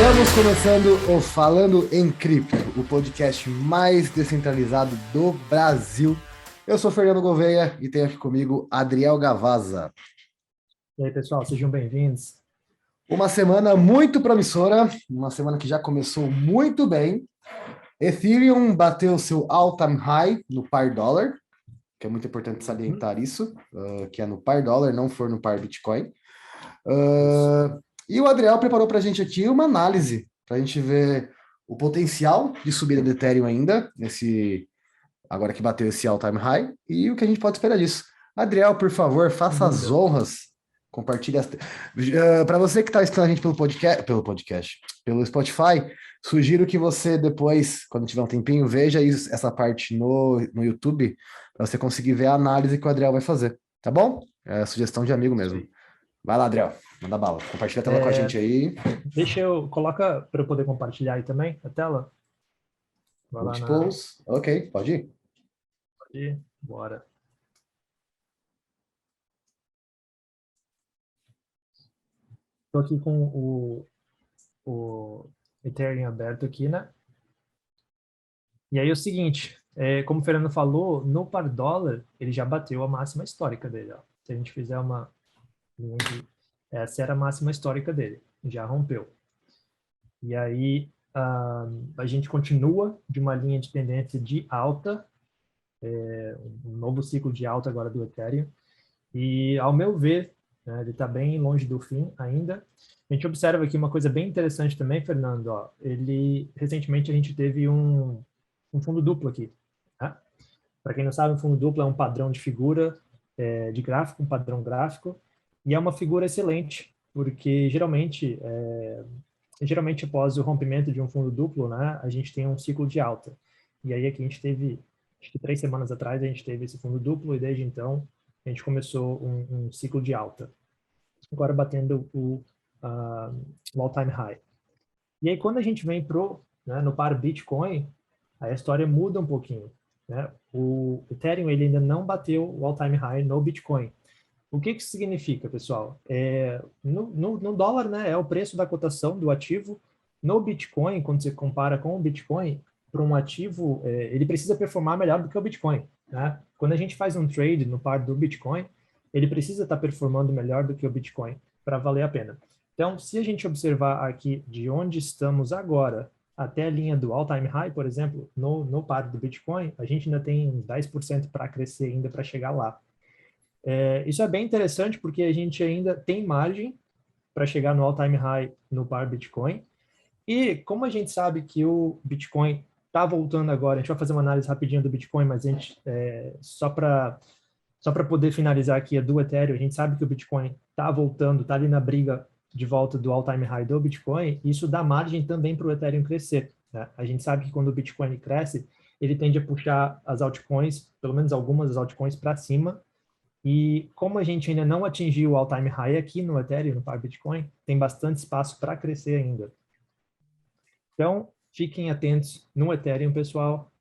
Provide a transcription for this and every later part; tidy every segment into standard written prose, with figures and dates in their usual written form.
Estamos começando o Falando em Cripto, o podcast mais descentralizado do Brasil. Eu sou Fernando Gouveia e tenho aqui comigo Adriel Gavazza. E aí, pessoal, sejam bem-vindos. Uma semana muito promissora, uma semana que já começou muito bem. Ethereum bateu seu all-time high no par dólar, que é muito importante salientar isso, que é no par dólar, não for no par Bitcoin. E o Adriel preparou para a gente aqui uma análise, para a gente ver o potencial de subida do Ethereum ainda, agora que bateu esse all-time high, e o que a gente pode esperar disso. Adriel, por favor, faça as honras, compartilhe para você que está escutando a gente pelo Spotify, sugiro que você depois, quando tiver um tempinho, veja essa parte no YouTube, para você conseguir ver a análise que o Adriel vai fazer, tá bom? É sugestão de amigo mesmo. Vai lá, Adriel, manda bala. Compartilha a tela com a gente aí. Coloca para eu poder compartilhar aí também a tela. Vai lá Multiples, ok, pode ir. Pode ir, bora. Estou aqui com o Ethereum aberto aqui, né? E aí é o seguinte, como o Fernando falou, no par dólar, ele já bateu a máxima histórica dele. Ó. Se a gente fizer uma linha essa era a máxima histórica dele, já rompeu. E aí a gente continua de uma linha de tendência de alta, um novo ciclo de alta agora do Ethereum. E, ao meu ver, né, ele está bem longe do fim ainda. A gente observa aqui uma coisa bem interessante também, Fernando. Ó, recentemente a gente teve um fundo duplo aqui. Tá? Para quem não sabe, um fundo duplo é um padrão de figura de gráfico, um padrão gráfico, e é uma figura excelente, porque geralmente após o rompimento de um fundo duplo, né, a gente tem um ciclo de alta. E aí aqui a gente teve, acho que 3 semanas atrás, a gente teve esse fundo duplo, e desde então a gente começou um ciclo de alta. Agora batendo o all-time high. E aí quando a gente vem no par Bitcoin, a história muda um pouquinho. Né? O Ethereum ele ainda não bateu o all-time high no Bitcoin. O que isso significa, pessoal? No dólar, né, é o preço da cotação do ativo. No Bitcoin, quando você compara com o Bitcoin, para um ativo, ele precisa performar melhor do que o Bitcoin. Né? Quando a gente faz um trade no par do Bitcoin, ele precisa estar performando melhor do que o Bitcoin para valer a pena. Então, se a gente observar aqui de onde estamos agora até a linha do all-time high, por exemplo, no par do Bitcoin, a gente ainda tem 10% para crescer ainda para chegar lá. Isso é bem interessante porque a gente ainda tem margem para chegar no all-time high no par Bitcoin. E como a gente sabe que o Bitcoin está voltando agora, a gente vai fazer uma análise rapidinho do Bitcoin, mas a gente, só para poder finalizar aqui a do Ethereum, a gente sabe que o Bitcoin está voltando, está ali na briga de volta do all-time high do Bitcoin, isso dá margem também para o Ethereum crescer. Né? A gente sabe que quando o Bitcoin cresce, ele tende a puxar as altcoins, pelo menos algumas das altcoins, para cima. E como a gente ainda não atingiu o all-time high aqui no Ethereum, no par Bitcoin, tem bastante espaço para crescer ainda. Então, fiquem atentos no Ethereum, pessoal.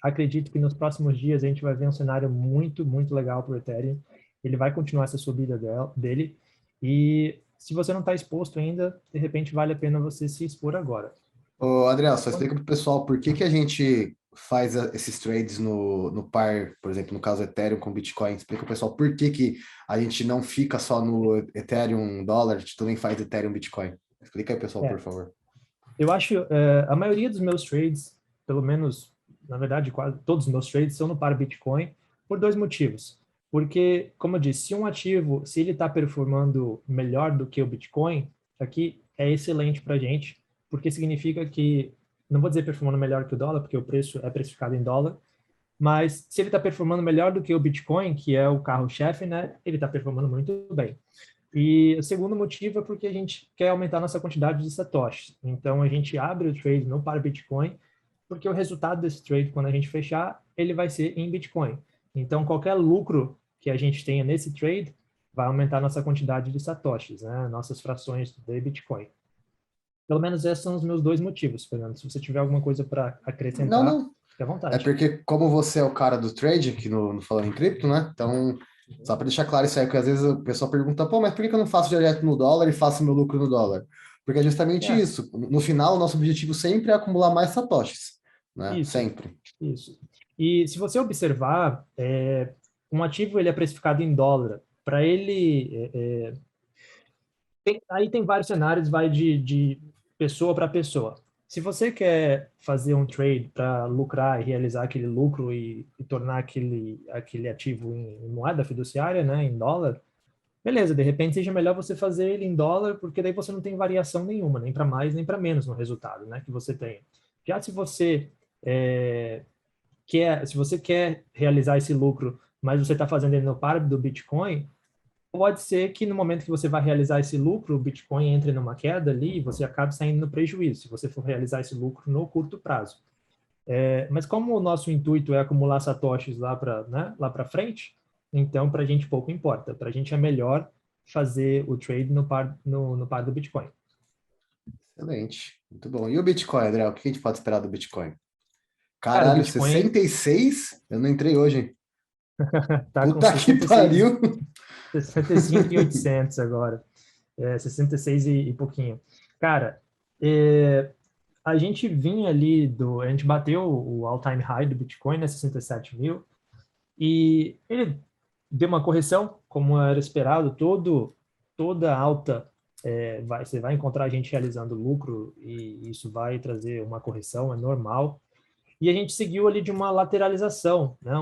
Acredito que nos próximos dias a gente vai ver um cenário muito, muito legal para o Ethereum. Ele vai continuar essa subida dele. E se você não está exposto ainda, de repente vale a pena você se expor agora. Ô, Adriel, só explica para o pessoal por que a gente faz esses trades no par, por exemplo, no caso Ethereum com Bitcoin. Explica para o pessoal por que a gente não fica só no Ethereum dólar, a gente também faz Ethereum Bitcoin. Explica aí, pessoal, por favor. Eu acho a maioria dos meus trades, pelo menos, na verdade, quase todos os meus trades são no par Bitcoin por 2 motivos. Porque, como eu disse, se um ativo, se ele está performando melhor do que o Bitcoin, aqui é excelente para a gente, porque significa que, não vou dizer performando melhor que o dólar, porque o preço é precificado em dólar, mas se ele está performando melhor do que o Bitcoin, que é o carro-chefe, né, ele está performando muito bem. E o segundo motivo é porque a gente quer aumentar nossa quantidade de satoshis. Então, a gente abre o trade no par Bitcoin, porque o resultado desse trade, quando a gente fechar, ele vai ser em Bitcoin. Então, qualquer lucro que a gente tenha nesse trade vai aumentar nossa quantidade de satoshis, né? Nossas frações de Bitcoin. Pelo menos esses são os meus 2 motivos, Fernando. Se você tiver alguma coisa para acrescentar, Não. fique à vontade. É porque, como você é o cara do trade aqui no Falando em Cripto, né? Então, só para deixar claro isso aí, porque às vezes o pessoal pergunta, pô, mas por que eu não faço direto no dólar e faço meu lucro no dólar? Porque é justamente É, isso. No final, o nosso objetivo sempre é acumular mais satoshis, né? isso, Sempre. isso. E se você observar, um ativo ele é precificado em dólar. Para ele, aí tem vários cenários, vai de pessoa para pessoa. Se você quer fazer um trade para lucrar e realizar aquele lucro e tornar aquele ativo em moeda fiduciária, né, em dólar, beleza, de repente seja melhor você fazer ele em dólar, porque daí você não tem variação nenhuma, nem para mais nem para menos no resultado, né, que você tem. Já se você se você quer realizar esse lucro, mas você está fazendo ele no par do Bitcoin, pode ser que no momento que você vai realizar esse lucro, o Bitcoin entre numa queda ali e você acabe saindo no prejuízo, se você for realizar esse lucro no curto prazo. Mas como o nosso intuito é acumular satoshis lá para, né, lá para frente, então para a gente pouco importa. Para a gente é melhor fazer o trade no par do Bitcoin. Excelente. Muito bom. E o Bitcoin, André? O que a gente pode esperar do Bitcoin? Cara, o Caralho, Bitcoin 66? Eu não entrei hoje, hein? tá com Puta que 66, pariu! 65.800 agora. 66 e pouquinho. Cara, a gente vinha ali a gente bateu o all-time high do Bitcoin, né, 67 mil, e ele deu uma correção, como era esperado, toda alta, você vai encontrar a gente realizando lucro, e isso vai trazer uma correção, é normal, e a gente seguiu ali de uma lateralização, né,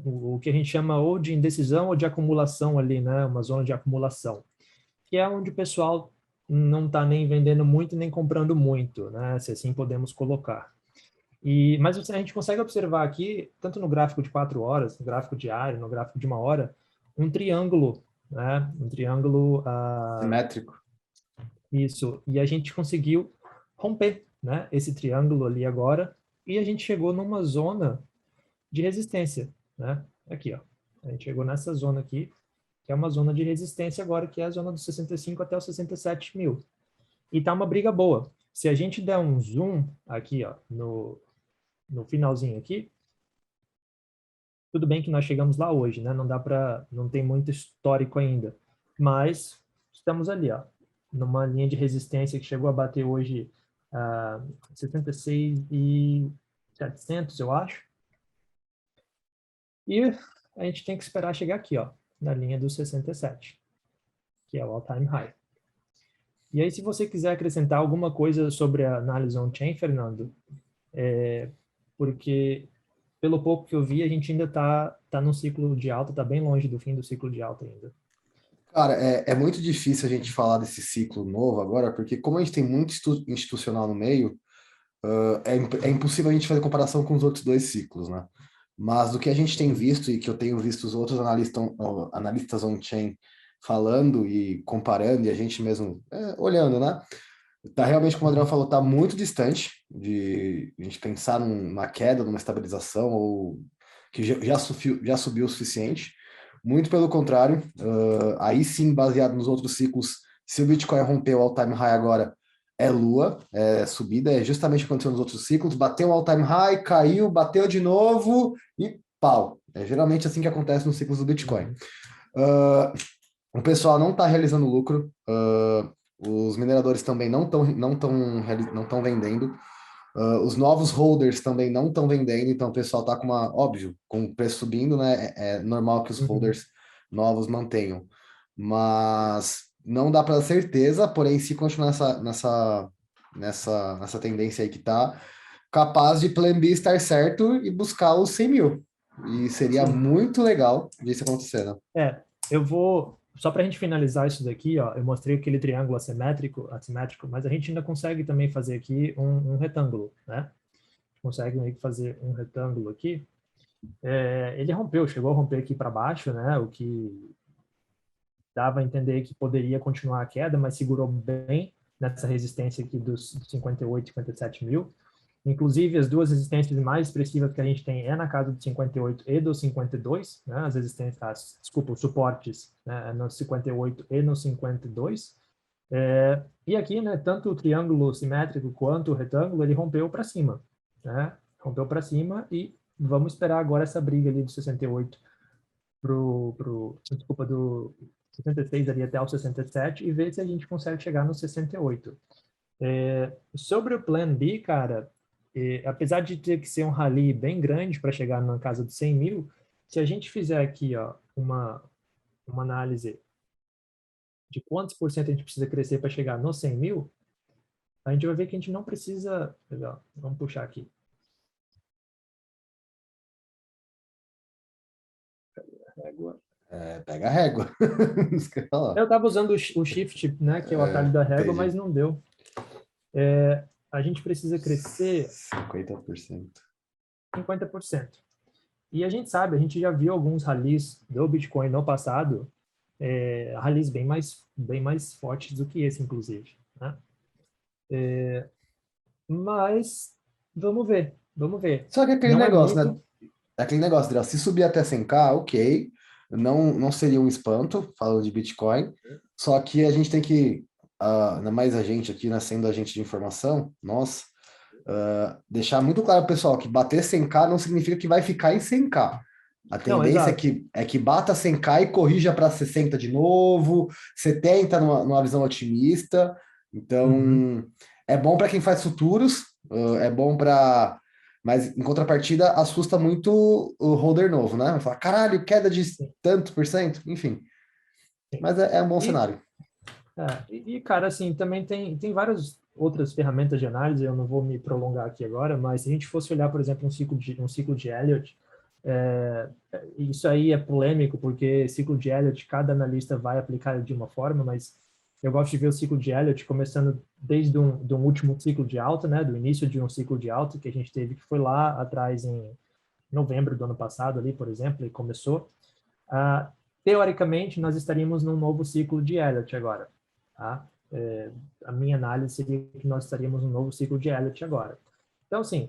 o que a gente chama ou de indecisão ou de acumulação ali, né, uma zona de acumulação, que é onde o pessoal não está nem vendendo muito nem comprando muito, né, se assim podemos colocar. Mas a gente consegue observar aqui, tanto no gráfico de 4 horas, no gráfico diário, no gráfico de 1 hora, um triângulo, né? Um triângulo, Simétrico. isso. E a gente conseguiu romper, né? Esse triângulo ali agora, e a gente chegou numa zona de resistência, né? Aqui, ó. A gente chegou nessa zona aqui, que é uma zona de resistência agora, que é a zona dos 65 até os 67 mil. E tá uma briga boa. Se a gente der um zoom aqui, ó, no finalzinho aqui, tudo bem que nós chegamos lá hoje, né? Não tem muito histórico ainda, mas estamos ali, ó, numa linha de resistência que chegou a bater hoje 76.700, eu acho. E a gente tem que esperar chegar aqui, ó, na linha dos 67, que é o all-time high. E aí, se você quiser acrescentar alguma coisa sobre a análise on-chain, Fernando, porque pelo pouco que eu vi, a gente ainda tá num ciclo de alta, tá bem longe do fim do ciclo de alta ainda. Cara, é muito difícil a gente falar desse ciclo novo agora, porque como a gente tem muito institucional no meio, é impossível a gente fazer comparação com os outros dois ciclos, né? Mas do que a gente tem visto e que eu tenho visto os outros analistas on-chain falando e comparando, e a gente mesmo olhando, né? Tá realmente, como o Adriano falou, tá muito distante de a gente pensar numa queda, numa estabilização, ou que já subiu o suficiente. Muito pelo contrário, aí sim, baseado nos outros ciclos, se o Bitcoin rompeu o all-time high agora, é lua, é subida, é justamente o que aconteceu nos outros ciclos, bateu o all-time high, caiu, bateu de novo e pau. É geralmente assim que acontece nos ciclos do Bitcoin. Uhum. O pessoal não está realizando lucro, os mineradores também não estão vendendo, os novos holders também não estão vendendo, então o pessoal está óbvio, com o preço subindo, né? É normal que os Uhum. holders novos mantenham, mas não dá para dar certeza, porém, se continuar nessa tendência aí que está, capaz de Plan B estar certo e buscar os 100 mil. E seria Sim. muito legal disso acontecer, né? Eu vou, só para a gente finalizar isso daqui, ó, eu mostrei aquele triângulo assimétrico, mas a gente ainda consegue também fazer aqui um retângulo, né? Consegue meio que fazer um retângulo aqui. Ele rompeu, chegou a romper aqui para baixo, né? O que dava a entender que poderia continuar a queda, mas segurou bem nessa resistência aqui dos 58, 57 mil. Inclusive, as duas resistências mais expressivas que a gente tem é na casa do 58 e do 52, né? As resistências, desculpa, os suportes, né? No 58 e no 52. E aqui, né, tanto o triângulo simétrico quanto o retângulo, ele rompeu para cima, né? Rompeu para cima e vamos esperar agora essa briga ali do 68 desculpa, do 66 ali até o 67 e ver se a gente consegue chegar no 68. Sobre o Plan B, cara, apesar de ter que ser um rally bem grande para chegar na casa dos 100 mil, se a gente fizer aqui, ó, uma análise de quantos por cento a gente precisa crescer para chegar nos 100 mil, a gente vai ver que a gente não precisa... Legal, vamos puxar aqui. Régua. Pega a régua. Isso que eu ia falar. Eu estava usando o Shift, né, que é o atalho da régua, Entendi. mas não deu. A gente precisa crescer 50%. 50%. E a gente sabe, a gente já viu alguns rallies do Bitcoin no passado, rallies bem mais fortes do que esse, inclusive, né? Mas vamos ver. Só que aquele Não é negócio, muito. né? Aquele negócio, Adriel, se subir até 100k, ok. Não seria um espanto, falando de Bitcoin. Só que a gente tem que, ainda mais a gente aqui, né, sendo agente de informação, nós, deixar muito claro, pessoal, que bater 100k não significa que vai ficar em 100k. A Não, tendência exato. é que bata 100k e corrija para 60 de novo, 70 numa visão otimista. Uhum. Então, é bom para quem faz futuros, é bom para. Mas, em contrapartida, assusta muito o holder novo, né? Vai falar, caralho, queda de Sim, tanto por cento, enfim. sim. Mas é um bom E, cenário. cara, assim, também tem várias outras ferramentas de análise, eu não vou me prolongar aqui agora, mas se a gente fosse olhar, por exemplo, um ciclo de Elliott, isso aí é polêmico, porque ciclo de Elliott, cada analista vai aplicar de uma forma, mas eu gosto de ver o ciclo de Elliott começando desde um último ciclo de alta, né, do início de um ciclo de alta que a gente teve, que foi lá atrás em novembro do ano passado, ali, por exemplo, e começou. Teoricamente, nós estaríamos num novo ciclo de Elliott agora. Tá? A minha análise seria que nós estaríamos num novo ciclo de Elliott agora. Então, assim,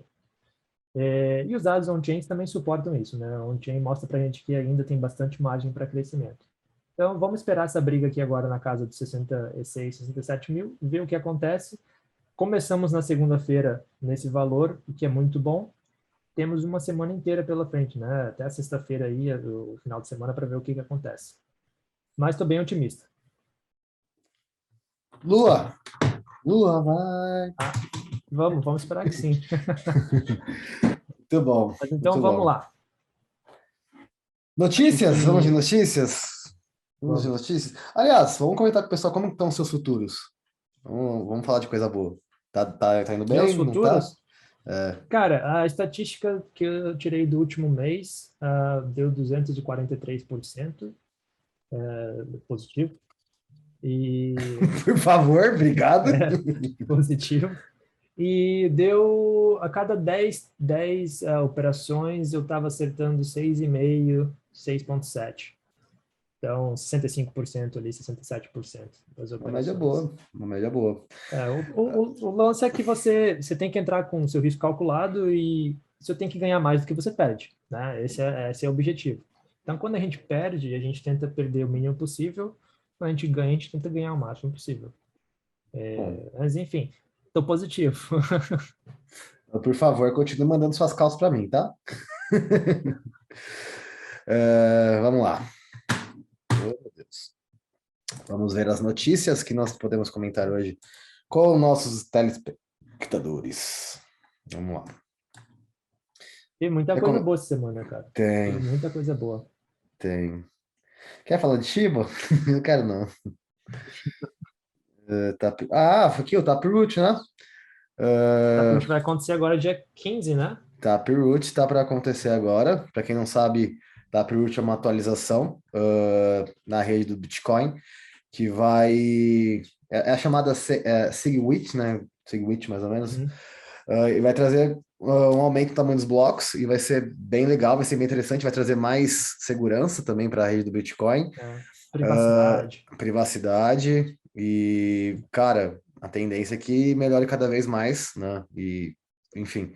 e os dados on-chain também suportam isso, né? On-chain mostra para a gente que ainda tem bastante margem para crescimento. Então, vamos esperar essa briga aqui agora na casa de 66, 67 mil, ver o que acontece. Começamos na segunda-feira nesse valor, o que é muito bom. Temos uma semana inteira pela frente, né? Até sexta-feira aí, o final de semana, para ver o que acontece. Mas estou bem otimista. Lua! Lua, vai! Vamos esperar que sim. Muito bom, Mas então muito vamos bom. lá. Acho Notícias? Vamos de que notícias? Vamos de vamos. notícias? Aliás, vamos comentar com o pessoal como estão os seus futuros. Vamos falar de coisa boa. Tá indo Meus bem? Não tá? futuros, cara, a estatística que eu tirei do último mês deu 243% positivo. E Por favor, obrigado. positivo. E deu a cada 10 operações eu estava acertando 6,5, 6,7. Então, 65% ali, 67% das Uma média operações. boa, uma média boa. O lance é que você tem que entrar com o seu risco calculado e você tem que ganhar mais do que você perde, né? Esse é o objetivo. Então, quando a gente perde, a gente tenta perder o mínimo possível. Quando a gente ganha, a gente tenta ganhar o máximo possível. Bom, Mas, enfim, estou positivo. então, por favor, continue mandando suas calças para mim, tá? Vamos lá. Oh, meu Deus. Vamos ver as notícias que nós podemos comentar hoje com nossos telespectadores. Vamos lá. Tem muita Quer coisa come- boa essa semana, cara. Tem Tem, muita coisa boa. tem. Quer falar de Shiba? Não quero, não. Foi aqui o Taproot, né? Taproot vai acontecer agora dia 15, né? Taproot está para acontecer agora. Para quem não sabe, Taproot é uma atualização na rede do Bitcoin que vai. É a chamada SegWit, né? SegWit, mais ou menos. Uhum. E vai trazer um aumento do tamanho dos blocos e vai ser bem legal, vai ser bem interessante, vai trazer mais segurança também para a rede do Bitcoin, Privacidade. privacidade e, cara, a tendência é que melhore cada vez mais, né? E, enfim,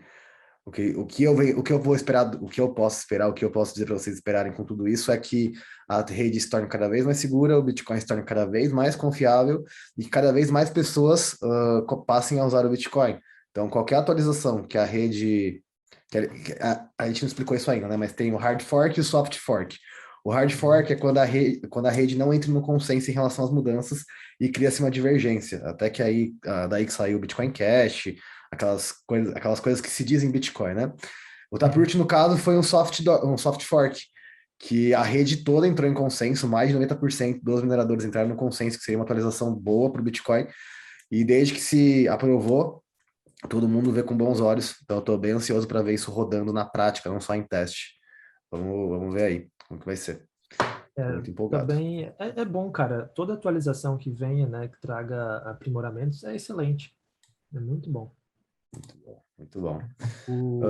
o que eu vou esperar, o que eu posso esperar, o que eu posso dizer para vocês esperarem com tudo isso é que a rede se torne cada vez mais segura, o Bitcoin se torne cada vez mais confiável e que cada vez mais pessoas passem a usar o Bitcoin. Então, qualquer atualização que a rede. A gente não explicou isso ainda, né? Mas tem o hard fork e o soft fork. O hard fork é quando a rede não entra no consenso em relação às mudanças e cria-se uma divergência. Até que aí, daí que saiu o Bitcoin Cash, aquelas coisas que se dizem Bitcoin, né? O Taproot, no caso, foi um soft fork, que a rede toda entrou em consenso, mais de 90% dos mineradores entraram no consenso, que seria uma atualização boa para o Bitcoin, e desde que se aprovou, todo mundo vê com bons olhos, então eu estou bem ansioso para ver isso rodando na prática, não só em teste. Vamos ver aí como que vai ser. Tô muito empolgado. Também é bom, cara. Toda atualização que venha, né, que traga aprimoramentos, é excelente. É muito bom. Muito bom. O,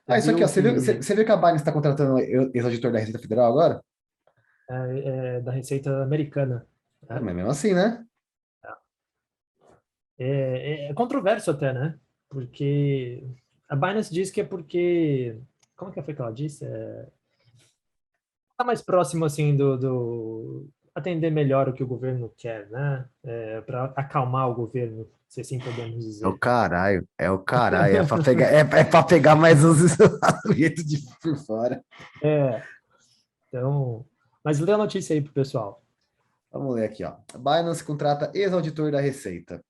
você Isso aqui, ó, viu que você viu que a Binance está contratando ex-auditor da Receita Federal agora? é da Receita Americana, É, né? mas mesmo assim, né? É controverso até, né? Porque a Binance diz que é porque... Como que foi que ela disse? Tá mais próximo, assim, do atender melhor o que o governo quer, né? Para acalmar o governo, se assim podemos É o dizer. caralho, é o caralho, é pra pegar mais uns jeito de por fora. É, então... Mas lê a notícia aí pro pessoal. Vamos ler aqui, ó. A Binance contrata ex-auditor da Receita.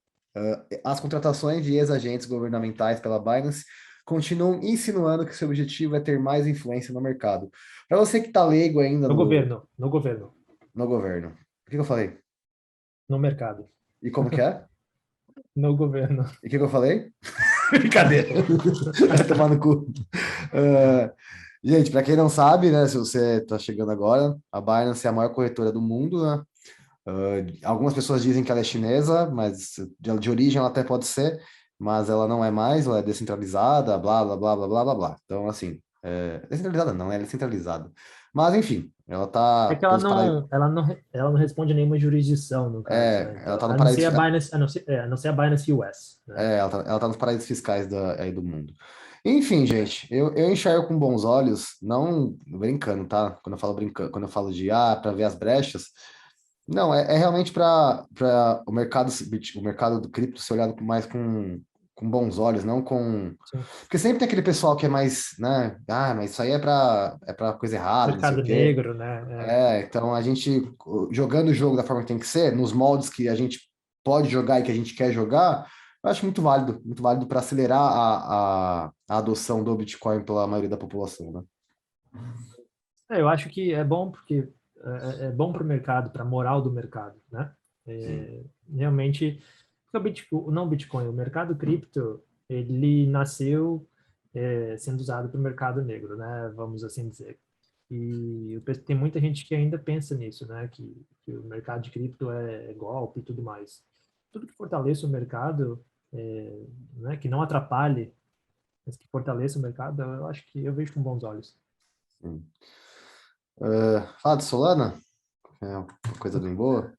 As contratações de ex-agentes governamentais pela Binance continuam insinuando que seu objetivo é ter mais influência no mercado. Para você que está leigo ainda No governo, no governo, o que eu falei? no mercado, E como que é? no governo. E o que eu falei? Brincadeira. Vai tomar no cu. Ah, gente, para quem não sabe, né, se você está chegando agora, a Binance é a maior corretora do mundo, né? Algumas pessoas dizem que ela é chinesa, mas de origem ela até pode ser, mas ela não é mais, ela é descentralizada, blá, blá, blá, blá, blá, blá, blá. Então, assim, descentralizada não, ela é centralizada. Mas, enfim, ela É tá, que tem os paraísos, ela não responde a nenhuma jurisdição, no caso, né? ela Então, tá no a não ser paraíso, a Binance, a não ser a Binance US, né? ela tá nos paraísos fiscais aí do mundo. Enfim, gente, eu enxergo com bons olhos, não brincando, tá? Quando eu falo brincando, quando eu falo de para ver as brechas, não, é realmente para o mercado do cripto ser olhado mais com bons olhos, não com. Sim. Porque sempre tem aquele pessoal que é mais, né? Ah, mas isso aí é para coisa errada, não sei o Mercado quê. negro, né? Então a gente jogando o jogo da forma que tem que ser, nos moldes que a gente pode jogar e que a gente quer jogar, eu acho muito válido para acelerar a adoção do Bitcoin pela maioria da população, né? Eu acho que é bom porque é bom para o mercado, para a moral do mercado, né? Sim, Realmente, porque não o Bitcoin, o mercado cripto, ele nasceu sendo usado para o mercado negro, né? Vamos assim dizer. E tem muita gente que ainda pensa nisso, né? Que o mercado de cripto é golpe e tudo mais. Tudo que fortaleça o mercado, né? Que não atrapalhe, mas que fortaleça o mercado, eu acho que eu vejo com bons olhos. sim. Fala de Solana, é uma coisa bem boa.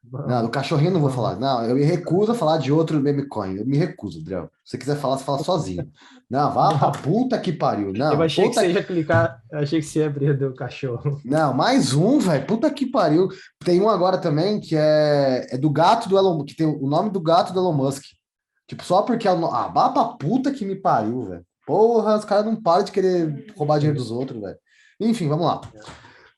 Não, do Vamos, cachorrinho eu não vou vamos. falar. Não, eu me recuso a falar de outro meme coin. Eu me recuso, Adriel. Se você quiser falar, você fala sozinho. Não, vá pra Não, puta que pariu. eu Não, achei que puta. você ia clicar, eu achei que você ia abrir do cachorro. Não, mais um, velho. Puta que pariu. Tem um agora também que é do gato do Elon, que tem o nome do gato do Elon Musk. Tipo, só porque é o. Vá pra puta que me pariu, velho. Porra, os caras não param de querer roubar dinheiro dos outros, velho. Enfim, vamos lá.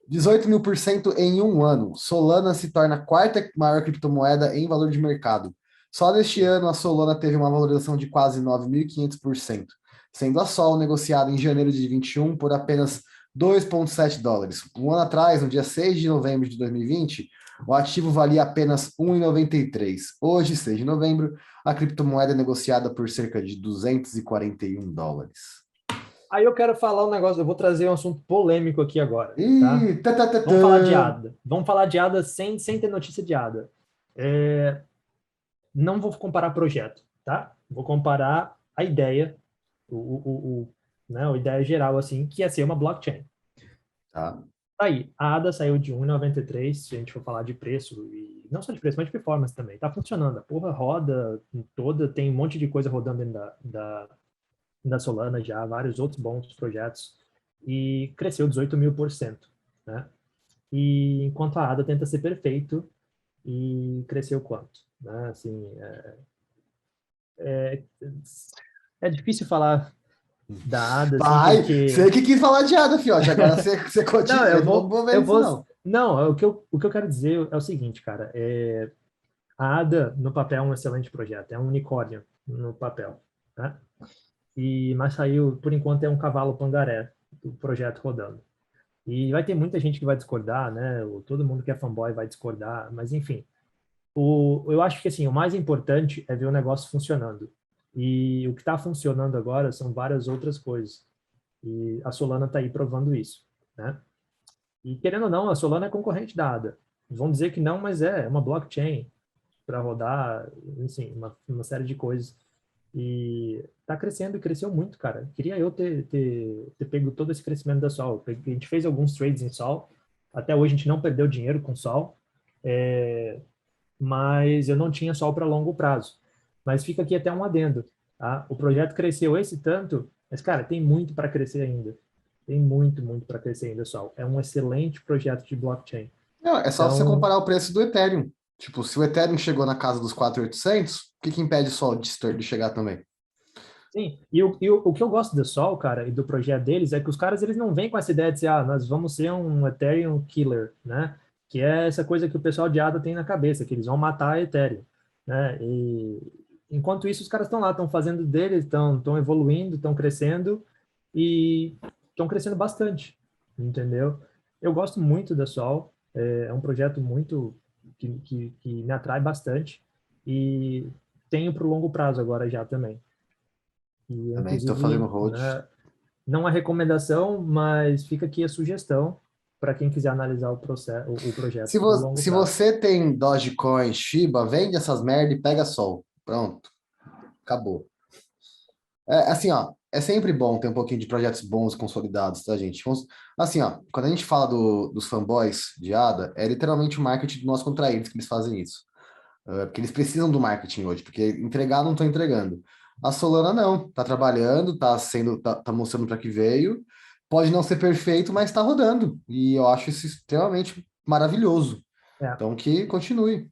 18.000% em um ano. Solana se torna a quarta maior criptomoeda em valor de mercado. Só neste ano, a Solana teve uma valorização de quase 9.500%, sendo a Sol negociada em janeiro de 21 por apenas US$ 2,7. Um ano atrás, no dia 6 de novembro de 2020, o ativo valia apenas 1,93. Hoje, 6 de novembro, a criptomoeda é negociada por cerca de US$ 241. Aí eu quero falar um negócio, eu vou trazer um assunto polêmico aqui agora, tá? Ih, tá, tá, tá, Vamos falar de tá. ADA. Vamos falar de ADA sem ter notícia de ADA. Não vou comparar projeto, tá? Vou comparar a ideia, né, a ideia geral, assim, que é ser uma blockchain. Tá. Aí, a ADA saiu de 1,93, se a gente for falar de preço, e não só de preço, mas de performance também. Tá funcionando, a porra roda toda, tem um monte de coisa rodando dentro da Solana já, vários outros bons projetos, e cresceu 18.000%, né? E enquanto a ADA tenta ser perfeito, e cresceu quanto? Né? Assim, é difícil falar da ADA, assim, Vai, porque... você que quis falar de ADA, fiote. Agora você Não, continua. Eu não vou ver eu isso, vou... não. Não, o que eu quero dizer é o seguinte, cara, a ADA, no papel, é um excelente projeto, é um unicórnio no papel, né? Mas saiu, por enquanto, é um cavalo pangaré, o projeto rodando. E vai ter muita gente que vai discordar, né? Todo mundo que é fanboy vai discordar, mas enfim. Eu acho que assim, o mais importante é ver o negócio funcionando. E o que está funcionando agora são várias outras coisas. E a Solana está aí provando isso, né? E querendo ou não, a Solana é concorrente da ADA. Vão dizer que não, mas é uma blockchain para rodar, enfim, uma série de coisas. E está crescendo e cresceu muito, cara. Queria eu ter pego todo esse crescimento da Sol. A gente fez alguns trades em Sol. Até hoje a gente não perdeu dinheiro com Sol. Mas eu não tinha Sol para longo prazo. Mas fica aqui até um adendo. Tá? O projeto cresceu esse tanto, mas, cara, tem muito para crescer ainda. Tem muito, muito para crescer ainda, Sol. É um excelente projeto de blockchain. Não, é só você Então, comparar o preço do Ethereum. Tipo, se o Ethereum chegou na casa dos 4.800, o que impede só de chegar também? sim, o que eu gosto do Sol, cara, e do projeto deles, é que os caras eles não vêm com essa ideia de ser, nós vamos ser um Ethereum killer, né? Que é essa coisa que o pessoal de ADA tem na cabeça, que eles vão matar a Ethereum, né? E enquanto isso, os caras estão lá, estão fazendo deles, estão evoluindo, estão crescendo e estão crescendo bastante, entendeu? Eu gosto muito da Sol, é um projeto muito que me atrai bastante e tenho para o longo prazo agora já também. E, Também estou fazendo inclusive, hold. né, não a recomendação, mas fica aqui a sugestão para quem quiser analisar o projeto para o longo Se prazo. você tem Dogecoin, Shiba, vende essas merda e pega Sol. Pronto, acabou. É assim, ó, é sempre bom ter um pouquinho de projetos bons e consolidados, tá, gente? Assim, ó, quando a gente fala dos fanboys de ADA, é literalmente o marketing do nós contra eles que eles fazem isso. Porque eles precisam do marketing hoje, porque entregar não estão entregando. A Solana não, tá trabalhando, tá mostrando para que veio. Pode não ser perfeito, mas está rodando. E eu acho isso extremamente maravilhoso. É, Então que continue.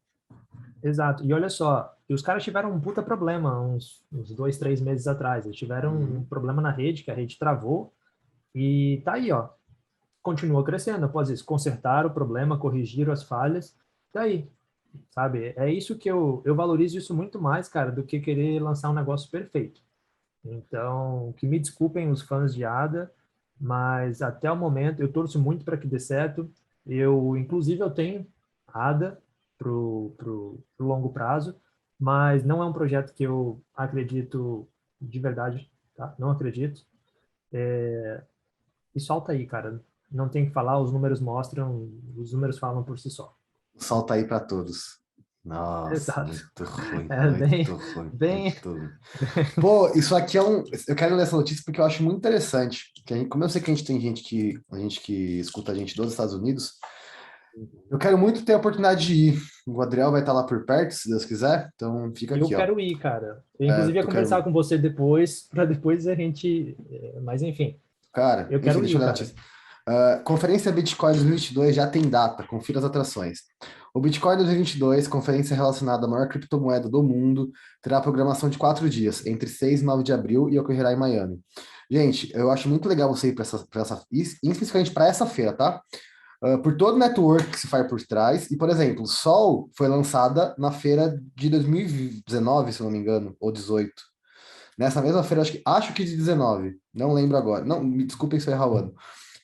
exato. E olha só, e os caras tiveram um puta problema uns 2, 3 meses atrás. Eles tiveram um Uhum. problema na rede, que a rede travou, e tá aí, ó. Continua crescendo após isso. Consertaram o problema, corrigiram as falhas, tá aí. Sabe? É isso que eu valorizo isso muito mais, cara, do que querer lançar um negócio perfeito. Então, que me desculpem os fãs de Ada, mas até o momento eu torço muito para que dê certo. Inclusive, eu tenho Ada pro longo prazo, mas não é um projeto que eu acredito de verdade, tá? Não acredito. E solta aí, cara. Não tem o que falar, os números mostram, os números falam por si só. Solta aí para todos. Nossa, Exato. muito ruim, É muito ruim, bem, muito ruim. Pô, isso aqui é um. Eu quero ler essa notícia porque eu acho muito interessante. Como eu sei que a gente tem gente que escuta a gente dos Estados Unidos, eu quero muito ter a oportunidade de ir. O Adriel vai estar lá por perto, se Deus quiser. Então fica eu aqui, ó. quero ir, cara. Eu, inclusive, ia Eu conversar quero. com você depois, para depois a gente. Mas, enfim, Cara, eu enfim, quero deixa eu ir, ler a cara. notícia. Conferência Bitcoin 2022 já tem data, confira as atrações. O Bitcoin 2022, conferência relacionada à maior criptomoeda do mundo, terá programação de 4 dias, entre 6 e 9 de abril, e ocorrerá em Miami. Gente, eu acho muito legal você ir especificamente para essa feira, tá? Por todo o network que se faz por trás. E, por exemplo, Sol foi lançada na feira de 2019, se não me engano, ou 18. Nessa mesma feira, acho que de 19, não lembro agora. Não, me desculpem se eu errar o ano.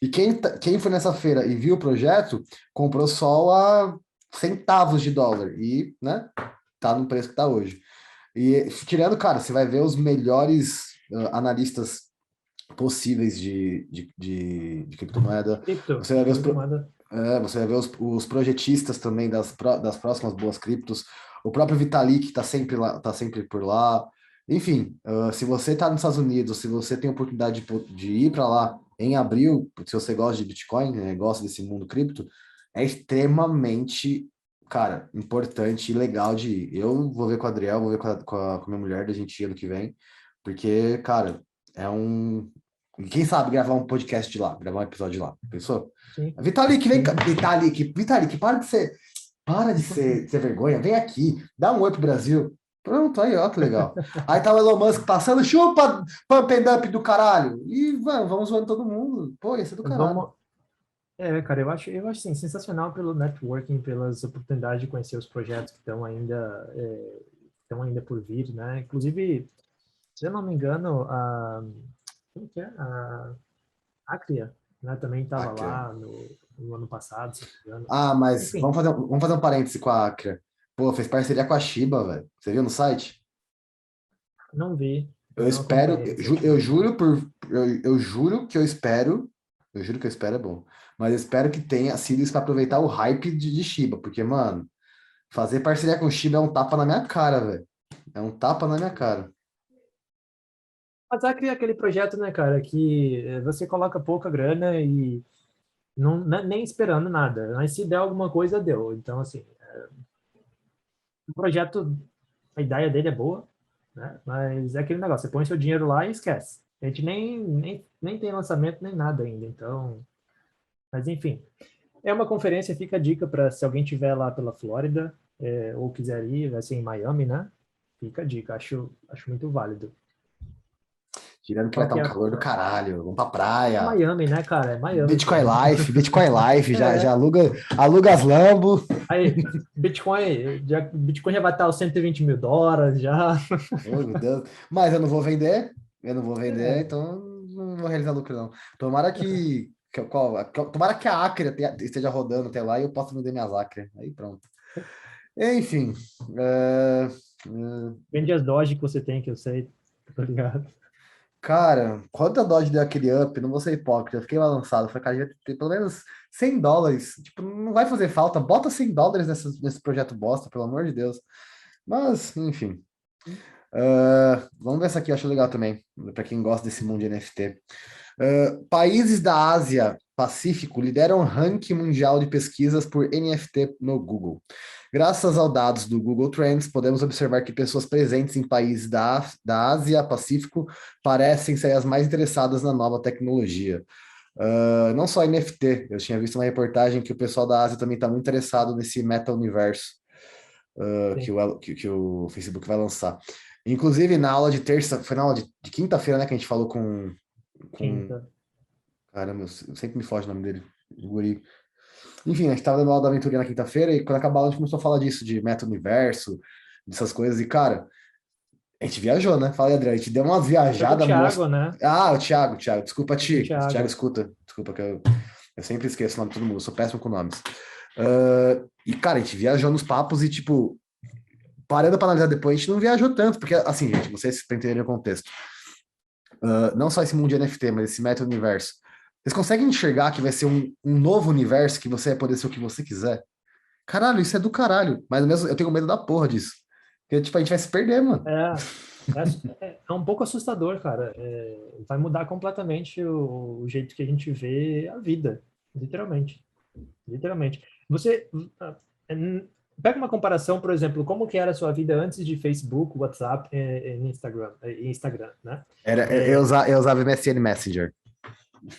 E quem foi nessa feira e viu o projeto, comprou Sol a centavos de dólar. E, né, tá no preço que tá hoje. E tirando, cara, você vai ver os melhores analistas possíveis de criptomoeda. Cripto, Você vai de ver criptomoeda. você vai ver os projetistas também das próximas boas criptos. O próprio Vitalik está sempre lá, tá sempre por lá. Enfim, se você está nos Estados Unidos, se você tem a oportunidade de ir para lá em abril, se você gosta de Bitcoin, né, gosta desse mundo cripto, é extremamente, cara, importante e legal de ir. Eu vou ver com o Adriel, vou ver com a minha mulher da gente ir ano que vem, porque, cara, é um. Quem sabe gravar um podcast de lá, gravar um episódio de lá. Pensou? Sim, Vitalik, vem cá. sim. Vitalik, para de ser vergonha. Vem aqui, dá um oi pro Brasil. Pronto, aí, ó, que legal. Aí tá o Elon Musk passando, chupa, pump and dump do caralho. E vamos zoando todo mundo. Pô, ia ser do caralho. Vamos, cara, eu acho assim, sensacional pelo networking, pelas oportunidades de conhecer os projetos que estão ainda por vir, né? Inclusive, se eu não me engano, como que é? A Acria, né, também estava Aqui. lá no ano passado, se não me engano. Ah, mas Enfim, vamos fazer um parêntese com a Acre. Pô, fez parceria com a Shiba, velho. Você viu no site? não vi, Eu eu não espero, acompanhei recentemente. eu juro que eu espero é bom, mas eu espero que tenha sido isso para aproveitar o hype de Shiba, porque, mano, fazer parceria com Shiba é um tapa na minha cara, velho. É um tapa na minha cara. Mas Acria é aquele projeto, né, cara, que você coloca pouca grana e não, nem esperando nada, mas se der alguma coisa, deu. Então, assim, o projeto, a ideia dele é boa, né? Mas é aquele negócio, você põe seu dinheiro lá e esquece. A gente nem tem lançamento nem nada ainda, então. Mas enfim, é uma conferência, fica a dica para se alguém tiver lá pela Flórida, ou quiser ir, vai ser em Miami, né? Fica a dica, acho muito válido. Tirando que vai Qual estar que um é? calor do caralho, vamos pra É praia. Miami, né, cara? É Miami, pô. Bitcoin Life, já É. aluga as Lambo. Aí, Bitcoin já vai estar aos US$ 120 mil, já. Oh, meu Deus. Mas eu não vou vender, É, então não vou realizar lucro, não. Tomara tomara que a Acre esteja rodando até lá e eu possa vender minhas Acre. Aí pronto. Enfim. é, é, vende as Doge que você tem, que eu sei, tá ligado? cara, quando a Dodge deu aquele up, não vou ser hipócrita, eu fiquei balançado. Falei, cara, devia ter pelo menos US$ 100. Tipo, não vai fazer falta. Bota US$ 100 nesse projeto bosta, pelo amor de Deus. Mas, enfim. Vamos ver essa aqui, eu acho legal também, para quem gosta desse mundo de NFT. Países da Ásia Pacífico lideram o ranking mundial de pesquisas por NFT no Google. Graças aos dados do Google Trends, podemos observar que pessoas presentes em países da Ásia Pacífico parecem ser as mais interessadas na nova tecnologia. Não só NFT, eu tinha visto uma reportagem que o pessoal da Ásia também está muito interessado nesse meta-universo Sim, que o Facebook vai lançar. Inclusive, na aula de terça, foi na aula de quinta-feira, né, que a gente falou com. quinta. Caramba, sempre me foge o nome dele, o guri. Enfim, a gente tava dando aula da aventurinha na quinta-feira e quando acabou a aula a gente começou a falar disso, de meta-universo, dessas coisas. E, cara, a gente viajou, né? Fala aí, André, a gente deu uma Foi com o viajada monstro. Thiago, né? Ah, o Thiago, desculpa, Foi com o Ti. O Thiago Thiago. escuta, desculpa que eu sempre esqueço o nome de todo mundo, eu sou péssimo com nomes. E, cara, a gente viajou nos papos e, tipo, parando para analisar depois, a gente não viajou tanto, porque, assim, gente, vocês para entenderem o contexto, não só esse mundo de NFT, mas esse meta-universo, vocês conseguem enxergar que vai ser um novo universo que você vai poder ser o que você quiser? Caralho, isso é do caralho. Mas mesmo eu tenho medo da porra disso. Porque, tipo, a gente vai se perder, mano. É, é um pouco assustador, cara. Vai mudar completamente o jeito que a gente vê a vida, literalmente. Literalmente. Você é, pega uma comparação, por exemplo, como que era a sua vida antes de Facebook, WhatsApp e Instagram, né? Eu usava MSN Messenger.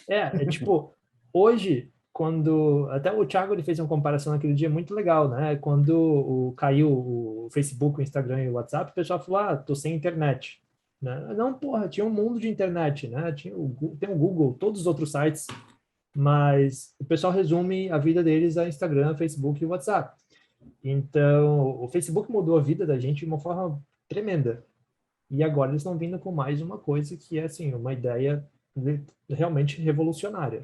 É tipo, hoje, quando. Até o Thiago ele fez uma comparação naquele dia muito legal, né? Quando caiu o Facebook, o Instagram e o WhatsApp, o pessoal falou: ah, tô sem internet. Né? Não, porra, tinha um mundo de internet, né? Tem o Google, todos os outros sites, mas o pessoal resume a vida deles a Instagram, Facebook e WhatsApp. Então, o Facebook mudou a vida da gente de uma forma tremenda. E agora eles estão vindo com mais uma coisa que é, assim, uma ideia realmente revolucionária.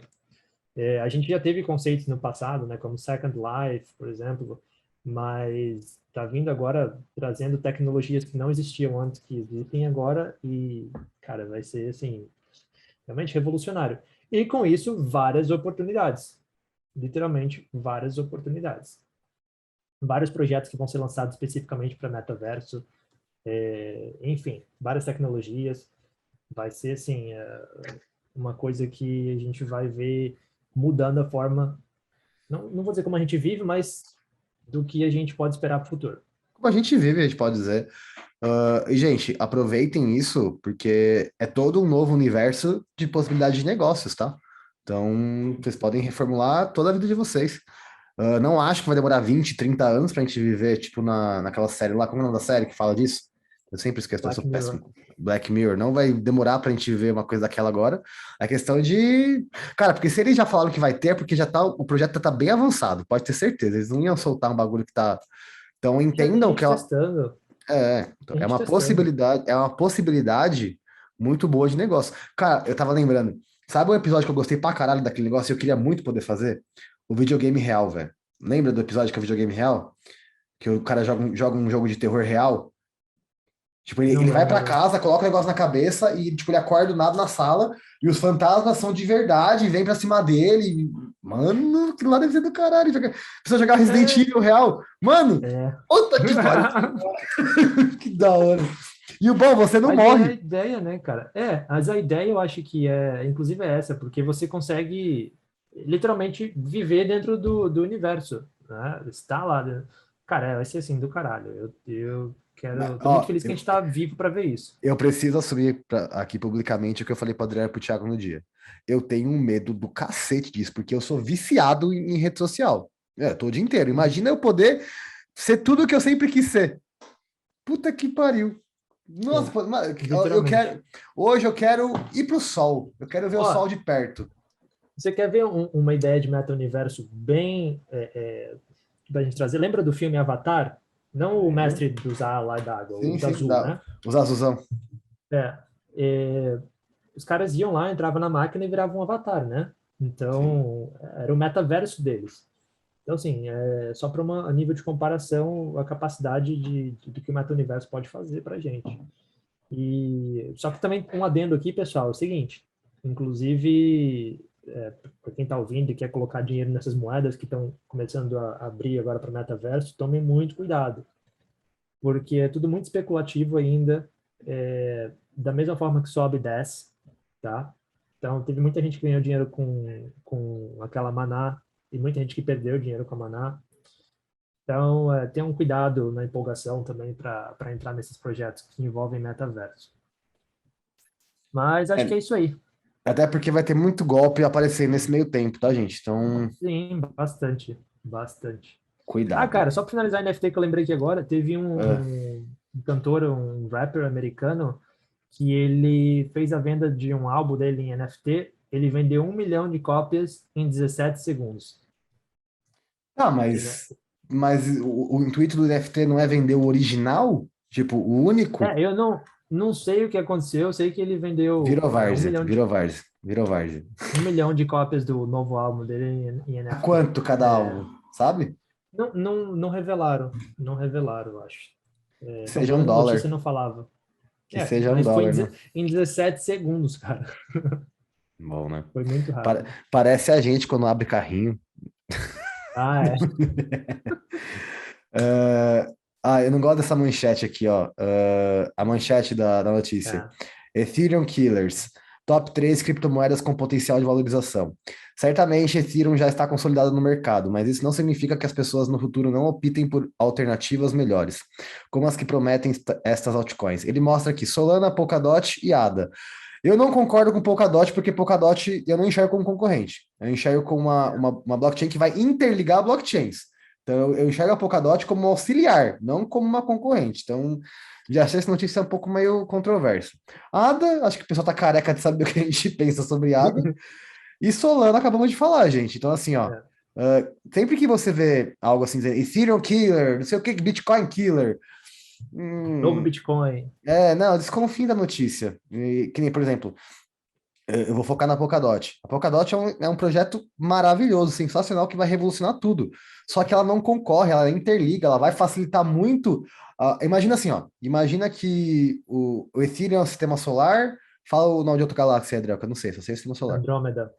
A gente já teve conceitos no passado, né, como Second Life, por exemplo, mas está vindo agora trazendo tecnologias que não existiam antes, que existem agora, e, cara, vai ser, assim, realmente revolucionário. E com isso, várias oportunidades. Literalmente, várias oportunidades. Vários projetos que vão ser lançados especificamente para metaverso, enfim, várias tecnologias. Vai ser, assim, uma coisa que a gente vai ver mudando a forma, não vou dizer como a gente vive, mas do que a gente pode esperar para o futuro. Como a gente vive, a gente pode dizer. E, gente, aproveitem isso, porque é todo um novo universo de possibilidades de negócios, tá? Então, vocês podem reformular toda a vida de vocês. Não acho que vai demorar 20, 30 anos pra gente viver, tipo, naquela série lá, como é o nome da série que fala disso? Eu sempre esqueço, eu Black sou Mirror. péssimo. Black Mirror, não vai demorar pra gente ver uma coisa daquela agora. É questão de. Cara, porque se eles já falaram que vai ter, é porque já tá, o projeto tá bem avançado, pode ter certeza. Eles não iam soltar um bagulho que tá. Então Já tem entendam que gente testando. então, Tem gente testando. é uma possibilidade muito boa de negócio. Cara, eu tava lembrando, sabe um episódio que eu gostei pra caralho daquele negócio e eu queria muito poder fazer? O videogame real, velho. Lembra do episódio que é o videogame real? Que o cara joga um jogo de terror real? Tipo, Não ele vai pra lembro. casa, coloca o negócio na cabeça e, tipo, ele acorda do nada na sala e os fantasmas são de verdade, vêm pra cima dele. Mano, aquilo lá deve ser do caralho. Precisa jogar Resident É, Evil real. Mano, é. puta que pariu, que da hora. E o bom, você não Mas é a morre. ideia, né, cara? Mas a ideia eu acho que inclusive é essa, porque você consegue literalmente viver dentro do universo, né? Está lá. Cara, vai ser assim do caralho. Tô muito Ó, feliz que a gente tá vivo para ver isso. eu preciso assumir aqui publicamente o que eu falei para Adriano e pro Thiago no dia. Eu tenho um medo do cacete disso, porque eu sou viciado em rede social. Tô o dia inteiro. Uhum. Imagina eu poder ser tudo o que eu sempre quis ser. Puta que pariu. Nossa, É, pô, eu literalmente. quero. Hoje eu quero ir pro sol. Eu quero ver o sol Ó, de perto. você quer ver uma ideia de meta-universo bem pra gente trazer? Lembra do filme Avatar? Não o Lembro. mestre dos ar lá da água, o Sim, de sim, azul, dá. né? Os azulzão. É, é, os caras iam lá, entravam na máquina e viravam um avatar, né? Sim. Então, era o metaverso deles. Então, assim, só para a nível de comparação, a capacidade do que o meta-universo pode fazer para a gente. Só que também um adendo aqui, pessoal, é o seguinte, inclusive, para quem está ouvindo e quer colocar dinheiro nessas moedas que estão começando a abrir agora para o metaverso, tomem muito cuidado, porque é tudo muito especulativo ainda, da mesma forma que sobe e desce, tá? Então, teve muita gente que ganhou dinheiro com aquela maná e muita gente que perdeu dinheiro com a maná. Então, tenha um cuidado na empolgação também para entrar nesses projetos que envolvem metaverso. Mas acho que É, é isso aí. até porque vai ter muito golpe aparecer nesse meio tempo, tá, gente? Então, Sim, bastante, bastante. Ah, cuidado. cara, só para finalizar a NFT que eu lembrei aqui agora, teve Ah, um cantor, um rapper americano, que ele fez a venda de um álbum dele em NFT, ele vendeu 1 milhão de cópias em 17 segundos. ah, Ele- mas o intuito do NFT não é vender o original? Tipo, o único? eu não sei o que aconteceu, eu sei que ele vendeu Virou várzea, 1 milhão virou várzea, virou várzea. 1 milhão de cópias do novo álbum dele em A NFT. quanto cada álbum, sabe? Não revelaram, não revelaram, eu acho. Que Pelo seja um menos a dólar, notícia não falava. que seja um Mas foi dólar, né? em 17 segundos, cara. Bom, né? Foi muito rápido. Parece a gente quando abre carrinho. Ah, é. É, eu não gosto dessa manchete aqui, ó. A manchete da notícia. É. Ethereum Killers. Top 3 criptomoedas com potencial de valorização. Certamente, Ethereum já está consolidado no mercado, mas isso não significa que as pessoas no futuro não optem por alternativas melhores, como as que prometem estas altcoins. Ele mostra aqui Solana, Polkadot e ADA. Eu não concordo com Polkadot, porque Polkadot eu não enxergo como concorrente. Eu enxergo como uma blockchain que vai interligar blockchains. Então, eu enxergo a Polkadot como um auxiliar, não como uma concorrente. Então, já achei essa notícia um pouco meio controversa. ADA, acho que o pessoal tá careca de saber o que a gente pensa sobre ADA. E Solana, acabamos de falar, gente. Então, assim, ó, É. sempre que você vê algo assim, dizer Ethereum Killer, não sei o que, Bitcoin Killer, Novo hum, Bitcoin. não, desconfie da notícia. Que nem, por exemplo, eu vou focar na Polkadot. A Polkadot é um projeto maravilhoso, sensacional, que vai revolucionar tudo. Só que ela não concorre, ela interliga, ela vai facilitar muito. Imagina assim, ó. Imagina que o Ethereum é um sistema solar. Fala o nome de outra galáxia, Adriel, que eu não sei, só sei o sistema solar. Andrômeda.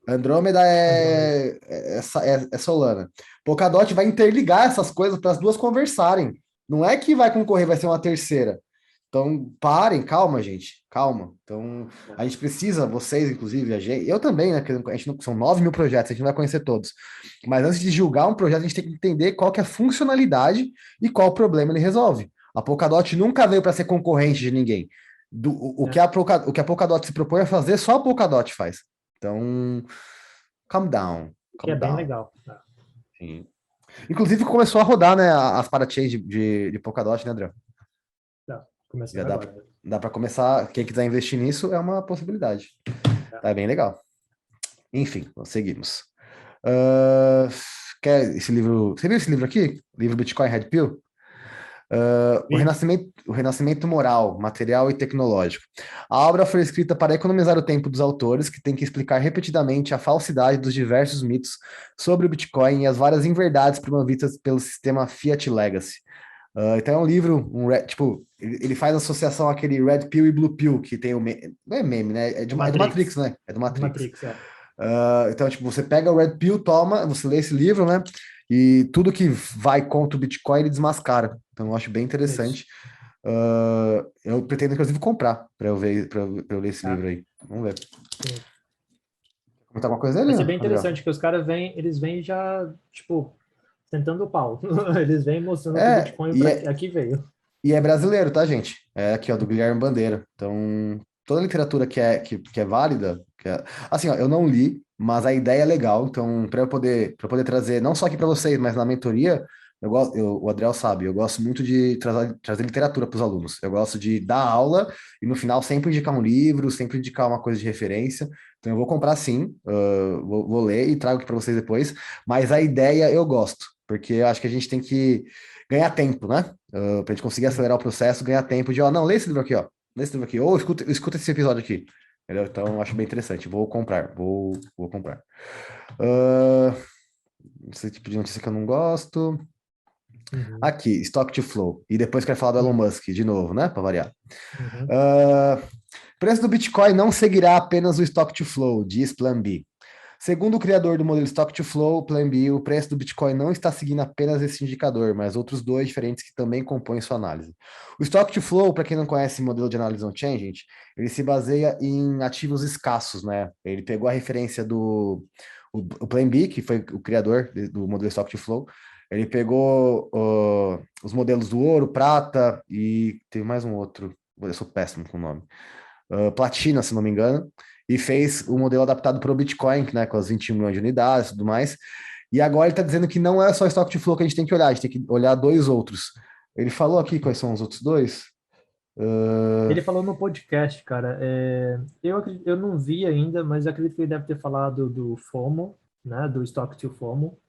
Andrômeda Andrômeda. é Solana. Polkadot vai interligar essas coisas para as duas conversarem. Não é que vai concorrer, vai ser uma terceira. Então, parem, calma, gente, calma. Então, a gente precisa, vocês, inclusive, eu também, né? Que a gente não, são 9 mil projetos, a gente não vai conhecer todos. Mas antes de julgar um projeto, a gente tem que entender qual que é a funcionalidade e qual problema ele resolve. A Polkadot nunca veio para ser concorrente de ninguém. O que É. o que a Polkadot se propõe a fazer, só a Polkadot faz. Então, calm down, O que calm é bem down. legal. Sim. Inclusive, começou a rodar, né, as parachains de Polkadot, né, André? Tá. Começando Já agora. dá para começar. Quem quiser investir nisso é uma possibilidade. Tá. Tá bem legal. Enfim, então seguimos. Ah, quer esse livro? Você viu esse livro aqui? Livro Bitcoin Red Pill? Vi. O Renascimento Moral, Material e Tecnológico. A obra foi escrita para economizar o tempo dos autores, que têm que explicar repetidamente a falsidade dos diversos mitos sobre o Bitcoin e as várias inverdades promovidas pelo sistema Fiat Legacy. Então é um livro, tipo, ele faz associação àquele Red Pill e Blue Pill, que tem o não é meme, né? É É do Matrix, Matrix. né? É do Do Matrix. Matrix, é. Então, tipo, você pega o Red Pill, toma, você lê esse livro, né? E tudo que vai contra o Bitcoin ele desmascara. Então, eu acho bem Isso. interessante. Eu pretendo, inclusive, comprar para eu ver, pra eu ler esse É, livro aí. Vamos ver. sim. Comentar alguma coisa ali, Vai ser bem André? interessante, que os caras vêm, eles vêm já, tipo, sentando o pau. Eles vêm mostrando que o É, Bitcoin e para é, aqui veio. e é brasileiro, tá, gente? É aqui, ó, do Guilherme Bandeira. Então, toda literatura que é válida, assim, ó, eu não li, mas a ideia é legal. Então, para eu poder trazer, não só aqui para vocês, mas na mentoria, o Adriel sabe, eu gosto muito de trazer literatura para os alunos. Eu gosto de dar aula e no final sempre indicar um livro, sempre indicar uma coisa de referência. Então, eu vou comprar sim, vou ler e trago aqui para vocês depois. Mas a ideia eu gosto, porque eu acho que a gente tem que ganhar tempo, né? Pra gente conseguir Sim. acelerar o processo, ganhar tempo de, ó, não, lê esse livro aqui, ó. Lê esse livro aqui, ou escuta esse episódio aqui. Entendeu? Então, eu acho bem interessante. Vou comprar, vou comprar. Uh, esse tipo de notícia que eu não gosto. Uhum. Aqui, Stock to Flow. E depois quero falar do Elon Sim. Musk de novo, né? Para variar. Uhum. Uh, preço do Bitcoin não seguirá apenas o Stock to Flow, diz Plan B. Segundo o criador do modelo Stock to Flow, Plan B, o preço do Bitcoin não está seguindo apenas esse indicador, mas outros dois diferentes que também compõem sua análise. O Stock to Flow, para quem não conhece o modelo de análise on-chain, gente, ele se baseia em ativos escassos, né? Ele pegou a referência o Plan B, que foi o criador do modelo Stock to Flow, ele pegou os modelos do ouro, prata e teve mais um outro, eu sou péssimo com o nome, platina, se não me engano, e fez o modelo adaptado para o Bitcoin, né, com as 21 milhões de unidades e tudo mais. E agora ele está dizendo que não é só estoque de flow que a gente tem que olhar, a gente tem que olhar dois outros. Ele falou aqui quais são os outros dois. Ele falou no podcast, cara. Eu não vi ainda, mas eu acredito que ele deve ter falado do FOMO, né? Do Stock to FOMO,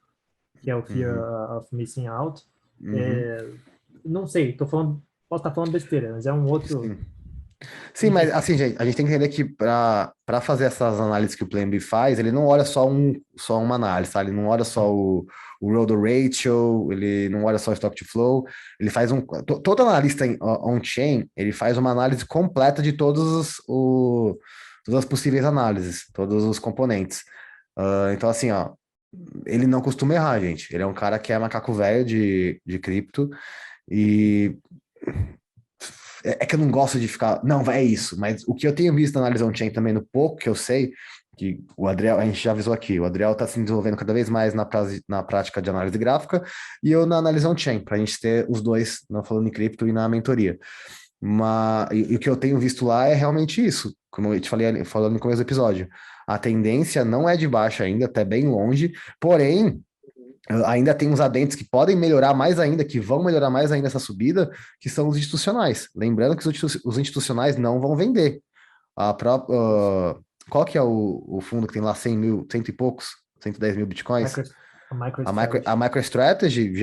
que é o Uhum, Fear of Missing Out. uhum, É, não sei, posso estar falando besteira, mas é um outro. sim. Sim, mas Enfim, assim, gente, a gente tem que entender que para fazer essas análises que o Plan B faz, ele não olha só uma análise, tá? Ele não olha só o Rodo Ratio, ele não olha só o Stock to Flow, ele faz todo analista on-chain, ele faz uma análise completa de todas as possíveis análises, todos os componentes. Então, assim, ó, ele não costuma errar, gente. Ele é um cara que é macaco velho de cripto e é que eu não gosto de ficar, não, vai, é isso, mas o que eu tenho visto na análise on-chain também, no pouco que eu sei, que o Adriel, a gente já avisou aqui, o Adriel está se desenvolvendo cada vez mais na prática de análise gráfica e eu na análise on-chain, para a gente ter os dois, não falando em cripto e na mentoria. E o que eu tenho visto lá é realmente isso, como eu te falei falando no começo do episódio. A tendência não é de baixa ainda, até bem longe, porém, ainda tem uns adentes que podem melhorar mais ainda, que vão melhorar mais ainda essa subida, que são os institucionais. Lembrando que os institucionais não vão vender. Qual que é o fundo que tem lá 100 mil, cento e poucos, 110 mil bitcoins? micro, a A MicroStrategy. MicroStrategy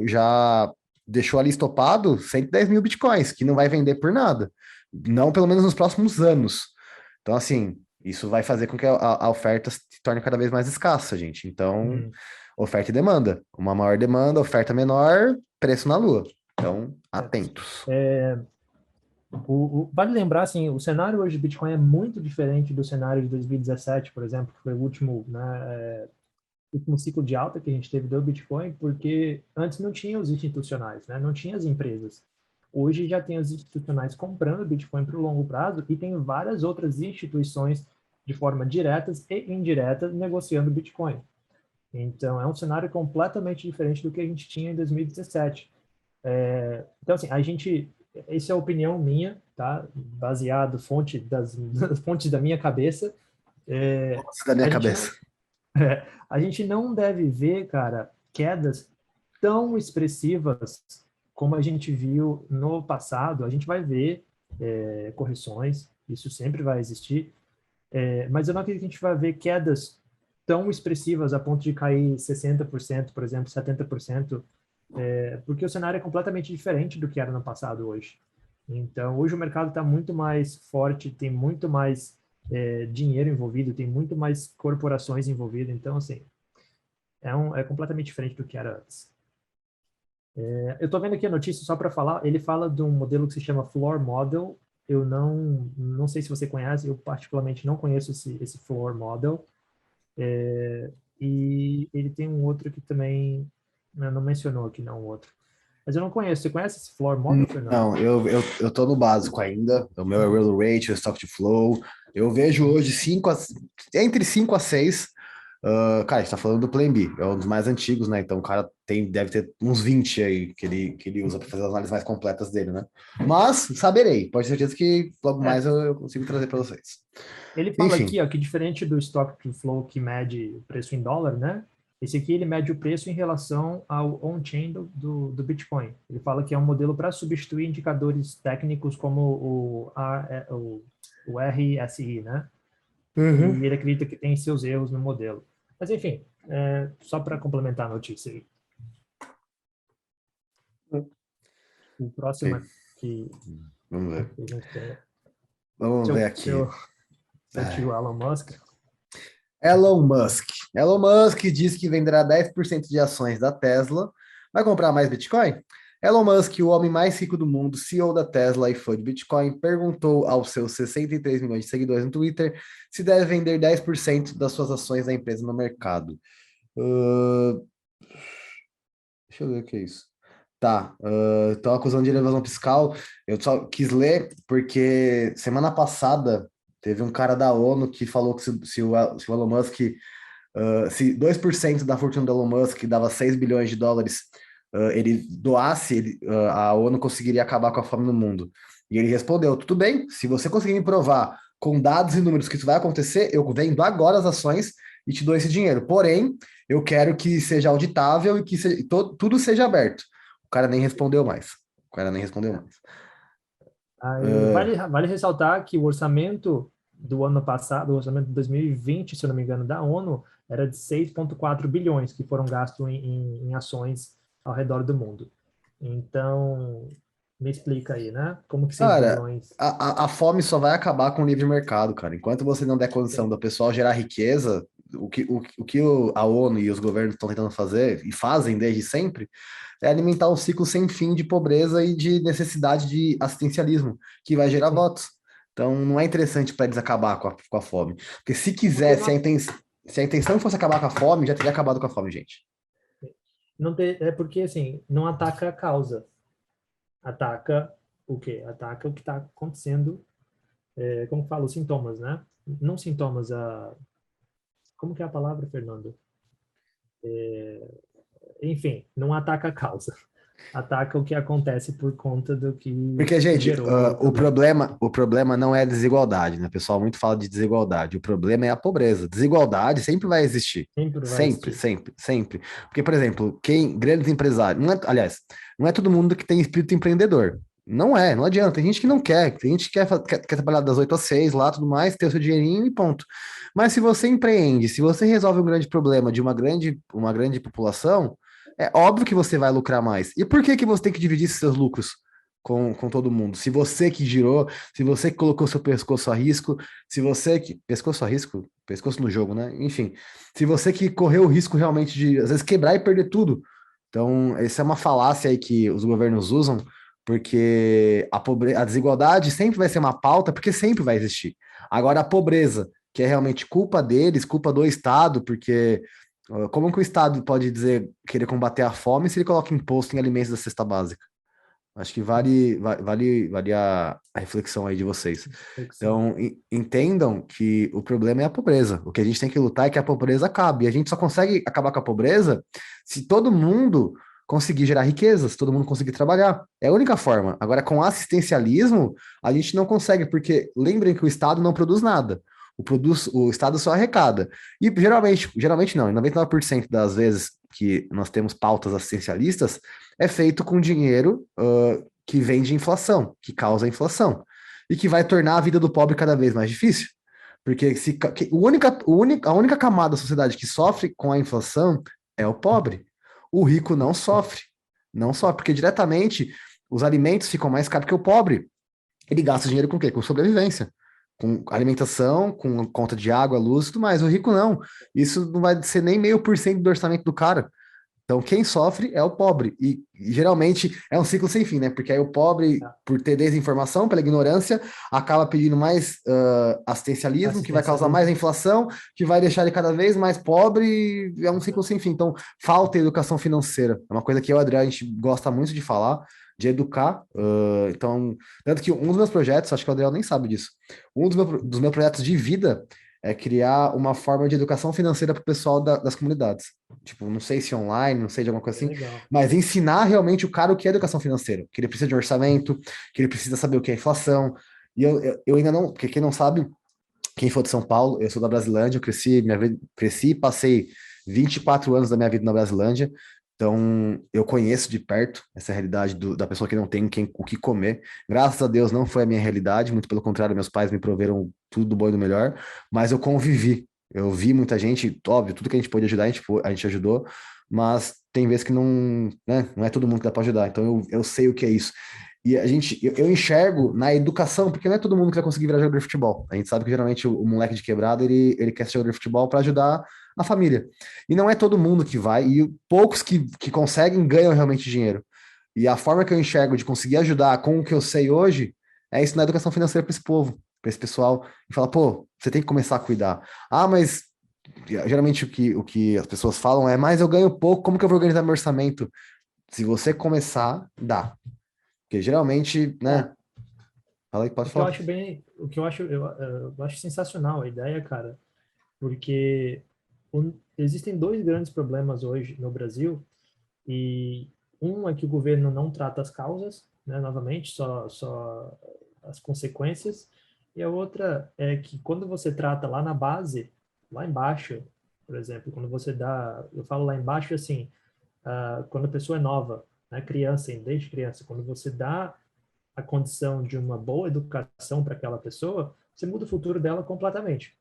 já deixou ali estopado 110 mil bitcoins, que não vai vender por nada. Não pelo menos nos próximos anos. Então, assim, isso vai fazer com que a oferta se torne cada vez mais escassa, gente. Então, Uhum. oferta e demanda. Uma maior demanda, oferta menor, preço na lua. Então, Certo. atentos. Vale lembrar, assim, o cenário hoje do Bitcoin é muito diferente do cenário de 2017, por exemplo, que foi o último, né, último ciclo de alta que a gente teve do Bitcoin, porque antes não tinha os institucionais, né, não tinha as empresas. Hoje já tem os institucionais comprando Bitcoin para o longo prazo e tem várias outras instituições de forma diretas e indiretas negociando Bitcoin. Então, é um cenário completamente diferente do que a gente tinha em 2017. Então, assim, essa é a opinião minha, tá? Baseado fontes da minha cabeça. Nossa, da minha A gente cabeça. não, a gente não deve ver, cara, quedas tão expressivas como a gente viu no passado, a gente vai ver correções, isso sempre vai existir, mas eu não acredito que a gente vai ver quedas tão expressivas a ponto de cair 60%, por exemplo, 70%, porque o cenário é completamente diferente do que era no passado hoje. Então, hoje o mercado está muito mais forte, tem muito mais dinheiro envolvido, tem muito mais corporações envolvidas. Então, assim, é completamente diferente do que era antes. Eu estou vendo aqui a notícia só para falar. Ele fala de um modelo que se chama Floor Model. Eu não sei se você conhece, eu particularmente não conheço esse Floor Model. E ele tem um outro que também não mencionou aqui, não, o outro. Mas eu não conheço. Você conhece esse Floor Model, Fernando? Não, eu tô no básico ainda. O meu é Real Rate, o Stock to Flow. Eu vejo hoje entre 5 a 6. Cara, a gente tá falando do Plan B, é um dos mais antigos, né? Então o cara deve ter uns 20 aí que ele usa para fazer as análises mais completas dele, né? Mas saberei, pode ter certeza que logo mais eu consigo trazer para vocês. Ele fala Enfim, aqui, ó, que diferente do Stock to Flow que mede o preço em dólar, né? Esse aqui ele mede o preço em relação ao on-chain do Bitcoin. Ele fala que é um modelo para substituir indicadores técnicos como o RSI, né? E ele acredita que tem seus erros no modelo. Mas enfim, só para complementar a notícia aí. O próximo ok, aqui vamos ver. que a gente tem é Vamos ver aqui. seu tio Elon Musk. Elon Musk. Elon Musk diz que venderá 10% de ações da Tesla. Vai comprar mais Bitcoin? Elon Musk, o homem mais rico do mundo, CEO da Tesla e fã de Bitcoin, perguntou aos seus 63 milhões de seguidores no Twitter se deve vender 10% das suas ações da empresa no mercado. Uh, Deixa eu ver o que é isso. Tá, estão acusando de evasão fiscal. Eu só quis ler porque semana passada teve um cara da ONU que falou que se o Elon Musk, se 2% da fortuna do Elon Musk dava 6 bilhões de dólares, ele doasse, a ONU conseguiria acabar com a fome no mundo. E ele respondeu: tudo bem, se você conseguir me provar com dados e números que isso vai acontecer, eu vendo agora as ações e te dou esse dinheiro. Porém, eu quero que seja auditável e que tudo seja aberto. O cara nem respondeu mais. O cara nem respondeu mais. Aí, vale ressaltar que o orçamento do ano passado, o orçamento de 2020, se eu não me engano, da ONU, era de 6,4 bilhões que foram gastos em ações ao redor do mundo. Então, me explica aí, né? Como que 6 Cara, bilhões... a fome só vai acabar com o livre mercado, cara. Enquanto você não der condição Sim, do pessoal gerar riqueza, o que a ONU e os governos estão tentando fazer, e fazem desde sempre, é alimentar um ciclo sem fim de pobreza e de necessidade de assistencialismo, que vai gerar sim. votos. Então, não é interessante para eles acabar com a fome. Porque se Porque quiser, se a intenção fosse acabar com a fome, já teria acabado com a fome, gente. é porque, assim, não ataca a causa. Ataca o quê? Ataca o que está acontecendo, como que fala, os sintomas, né? Não sintomas, como que é a palavra, Fernando? Enfim, não ataca a causa. Ataca o que acontece por conta do que Porque, gente, gerou o o problema. problema não é a desigualdade, né? O pessoal muito fala de desigualdade. O problema é a pobreza. Desigualdade sempre vai existir. Sempre vai Sempre, existir. sempre, sempre. Porque, por exemplo, grandes empresários, aliás, não é todo mundo que tem espírito empreendedor. Não adianta. Tem gente que não quer, tem gente que quer trabalhar das 8 às 6 lá, tudo mais, ter o seu dinheirinho e ponto. Mas se você empreende, se você resolve um grande problema de uma grande população, é óbvio que você vai lucrar mais. E por que que você tem que dividir esses seus lucros com todo mundo? Se você que girou, se você que colocou seu pescoço a risco, se você que. Pescoço a risco? Pescoço no jogo, né? Enfim. Se você que correu o risco realmente de, às vezes, quebrar e perder tudo. Então, essa é uma falácia aí que os governos usam, porque a desigualdade sempre vai ser uma pauta, porque sempre vai existir. Agora, a pobreza, que é realmente culpa deles, culpa do Estado, porque como que o Estado pode dizer querer combater a fome se ele coloca imposto em alimentos da cesta básica? Acho que vale a reflexão aí de vocês. Reflexão. Então, entendam que o problema é a pobreza. O que a gente tem que lutar é que a pobreza acabe. E a gente só consegue acabar com a pobreza se todo mundo conseguir gerar riqueza, se todo mundo conseguir trabalhar. É a única forma. Agora, com assistencialismo, a gente não consegue, porque lembrem que o Estado não produz nada. O Estado só arrecada. E geralmente não, em 99% das vezes, que nós temos pautas assistencialistas, é feito com dinheiro que vem de inflação, que causa inflação, e que vai tornar a vida do pobre cada vez mais difícil. Porque a única camada da sociedade que sofre com a inflação é o pobre. O rico não sofre. Não sofre, porque diretamente os alimentos ficam mais caros que o pobre. Ele gasta dinheiro com o quê? Com sobrevivência. Com alimentação, com conta de água, luz e tudo mais. O rico não. Isso não vai ser nem 0,5% do orçamento do cara. Então, quem sofre é o pobre. E geralmente é um ciclo sem fim, né? Porque aí o pobre, por ter desinformação, pela ignorância, acaba pedindo mais assistencialismo, que vai causar mais inflação, que vai deixar ele cada vez mais pobre. E é um ciclo sem fim. Então, falta educação financeira. É uma coisa que eu e o Adriano, a gente gosta muito de falar, de educar. Então, tanto que um dos meus projetos, acho que o Adriano nem sabe disso, dos meus projetos de vida é criar uma forma de educação financeira para o pessoal das comunidades. Tipo, não sei se online, não sei de alguma coisa assim, Legal. mas ensinar realmente o cara o que é educação financeira, que ele precisa de um orçamento, que ele precisa saber o que é inflação. E eu ainda não, porque quem não sabe, quem for de São Paulo, eu sou da Brasilândia, eu cresci e passei 24 anos da minha vida na Brasilândia, então eu conheço de perto essa realidade da pessoa que não tem o que comer. Graças a Deus não foi a minha realidade, muito pelo contrário, meus pais me proveram tudo do bom e do melhor, mas eu convivi. Eu vi muita gente, óbvio, tudo que a gente pôde ajudar, a gente ajudou, mas tem vezes que não, né, não é todo mundo que dá para ajudar, então eu sei o que é isso. E eu enxergo na educação, porque não é todo mundo que vai conseguir virar jogador de futebol. A gente sabe que geralmente o moleque de quebrada, ele quer ser jogador de futebol para ajudar a família. E não é todo mundo que vai, e poucos que conseguem ganham realmente dinheiro. E a forma que eu enxergo de conseguir ajudar com o que eu sei hoje é ensinar educação financeira para esse povo, para esse pessoal, e falar, pô, você tem que começar a cuidar. Ah, mas geralmente o que as pessoas falam é, mas eu ganho pouco, como que eu vou organizar meu orçamento? Se você começar, dá. Porque geralmente, né? Fala aí, pode O que eu falar. acho bem, o que eu acho sensacional a ideia, cara, porque existem dois grandes problemas hoje no Brasil e um é que o governo não trata as causas, né, novamente, só as consequências, e a outra é que quando você trata lá na base, lá embaixo, por exemplo, quando você dá, eu falo lá embaixo assim, quando a pessoa é nova, né, criança, desde criança, quando você dá a condição de uma boa educação para aquela pessoa, você muda o futuro dela completamente.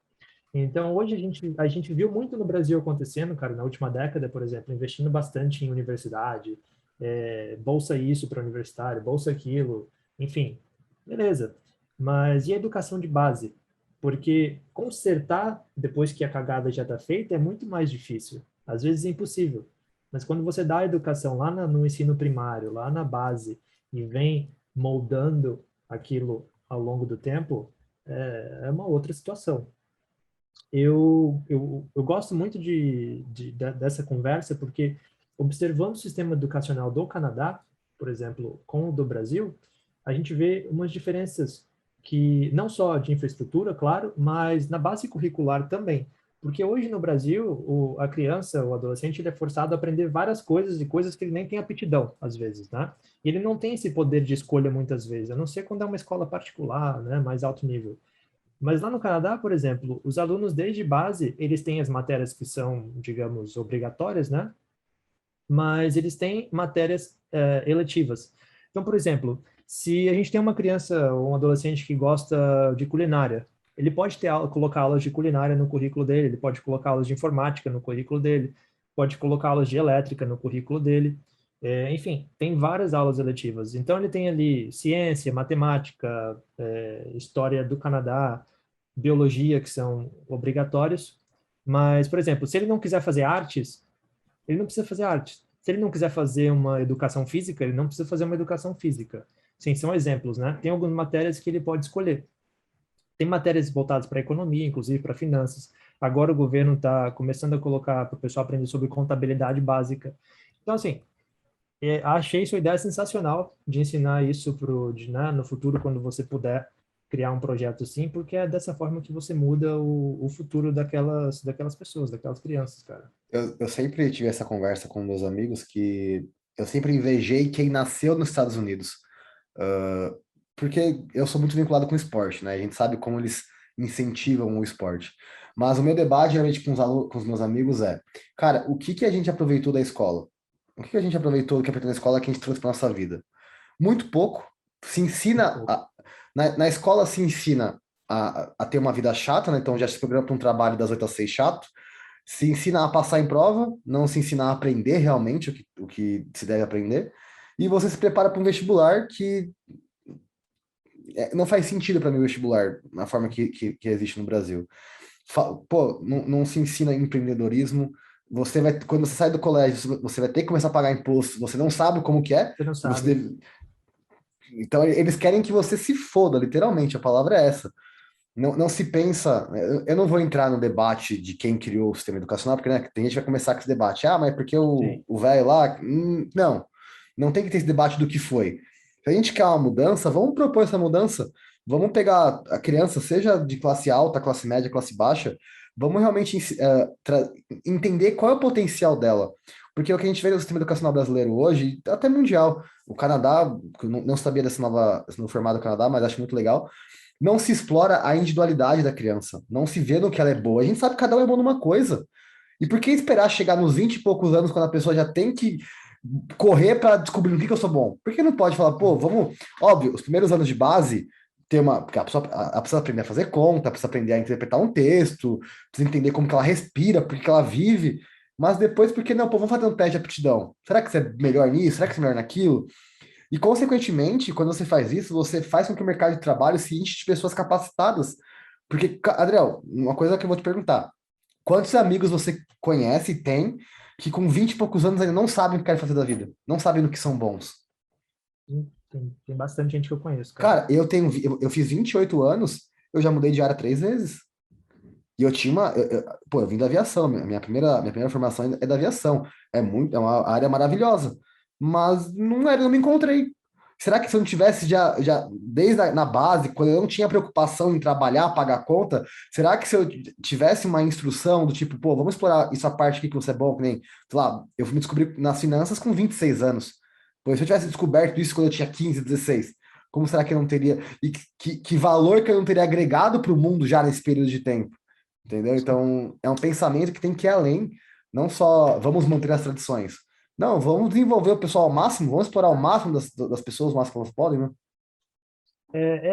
Então, hoje a gente viu muito no Brasil acontecendo, cara, na última década, por exemplo, investindo bastante em universidade, bolsa isso para universitário, bolsa aquilo, enfim, beleza. Mas e a educação de base? Porque consertar depois que a cagada já está feita é muito mais difícil, às vezes é impossível. Mas quando você dá a educação lá no ensino primário, lá na base, e vem moldando aquilo ao longo do tempo, é uma outra situação. Eu gosto muito dessa conversa porque, observando o sistema educacional do Canadá, por exemplo, com o do Brasil, a gente vê umas diferenças que, não só de infraestrutura, claro, mas na base curricular também. Porque hoje no Brasil, a criança, o adolescente, ele é forçado a aprender várias coisas e coisas que ele nem tem aptidão, às vezes, né? E ele não tem esse poder de escolha muitas vezes, a não ser quando é uma escola particular, né, mais alto nível. Mas lá no Canadá, por exemplo, os alunos desde base, eles têm as matérias que são, digamos, obrigatórias, né? Mas eles têm matérias eletivas. Então, por exemplo, se a gente tem uma criança ou um adolescente que gosta de culinária, ele pode ter colocar aulas de culinária no currículo dele, ele pode colocar aulas de informática no currículo dele, pode colocar aulas de elétrica no currículo dele. Enfim, tem várias aulas eletivas. Então, ele tem ali ciência, matemática, história do Canadá, biologia, que são obrigatórios. Mas, por exemplo, se ele não quiser fazer artes, ele não precisa fazer artes. Se ele não quiser fazer uma educação física, ele não precisa fazer uma educação física. Sim, são exemplos, né? Tem algumas matérias que ele pode escolher. Tem matérias voltadas para economia, inclusive para finanças. Agora o governo está começando a colocar para o pessoal aprender sobre contabilidade básica. Então, assim, achei sua ideia sensacional de ensinar isso né, no futuro, quando você puder criar um projeto assim, porque é dessa forma que você muda o futuro daquelas pessoas, daquelas crianças, cara. Eu sempre tive essa conversa com meus amigos que eu sempre invejei quem nasceu nos Estados Unidos. Ah, porque eu sou muito vinculado com o esporte, né? A gente sabe como eles incentivam o esporte. Mas o meu debate, geralmente, com os meus amigos é, cara, o que que a gente aproveitou da escola? O que que a gente aproveitou do que aprendeu na escola que a gente trouxe para nossa vida? Muito pouco. Se Muito ensina. pouco. Na escola se ensina a ter uma vida chata, né? Então já se programa para um trabalho das 8 às 6 chato. Se ensina a passar em prova, não se ensina a aprender realmente o que se deve aprender. E você se prepara para um vestibular que não faz sentido para mim o vestibular, na forma que existe no Brasil. Pô, não se ensina empreendedorismo. Você vai, quando você sai do colégio, você vai ter que começar a pagar imposto, você não sabe como que é, Você não e você sabe. então eles querem que você se foda, literalmente, a palavra é essa. Não se pensa, eu não vou entrar no debate de quem criou o sistema educacional, porque né, tem gente que vai começar com esse debate, mas porque Sim. o velho lá, não tem que ter esse debate do que foi. Se a gente quer uma mudança, vamos propor essa mudança, vamos pegar a criança, seja de classe alta, classe média, classe baixa, vamos realmente entender qual é o potencial dela. Porque o que a gente vê no sistema educacional brasileiro hoje, até mundial, o Canadá, que eu não sabia desse novo formato do Canadá, mas acho muito legal, não se explora a individualidade da criança, não se vê no que ela é boa. A gente sabe que cada um é bom numa coisa. E por que esperar chegar nos 20 e poucos anos, quando a pessoa já tem que correr para descobrir no que eu sou bom? Por que não pode falar, pô, vamos. Óbvio, os primeiros anos de base, ter uma. Porque a precisa aprender a fazer conta, precisa aprender a interpretar um texto, precisa entender como que ela respira, por que ela vive. Mas depois, por que não? Pô, vamos fazer um teste de aptidão. Será que você é melhor nisso? Será que você é melhor naquilo? E, consequentemente, quando você faz isso, você faz com que o mercado de trabalho se enche de pessoas capacitadas. Porque, Adriel, uma coisa que eu vou te perguntar: quantos amigos você conhece e tem que com 20 e poucos anos ainda não sabem o que querem fazer da vida? Não sabem no que são bons? Tem bastante gente que eu conheço, cara. Cara, eu fiz 28 anos, eu já mudei de área 3 vezes. E eu tinha uma. Pô, eu vim da aviação, minha primeira formação é da aviação. É uma área maravilhosa. Mas não me encontrei. Será que se eu não tivesse já desde na base, quando eu não tinha preocupação em trabalhar, pagar conta, será que se eu tivesse uma instrução do tipo, pô, vamos explorar essa parte aqui que você é bom, que nem, sei lá, eu me descobri nas finanças com 26 anos. Pois se eu tivesse descoberto isso quando eu tinha 15, 16, como será que eu não teria, e que valor que eu não teria agregado para o mundo já nesse período de tempo? Entendeu? Sim. Então, é um pensamento que tem que ir além, não só vamos manter as tradições. Não, vamos desenvolver o pessoal ao máximo, vamos explorar o máximo das pessoas, o máximo que elas podem, né? É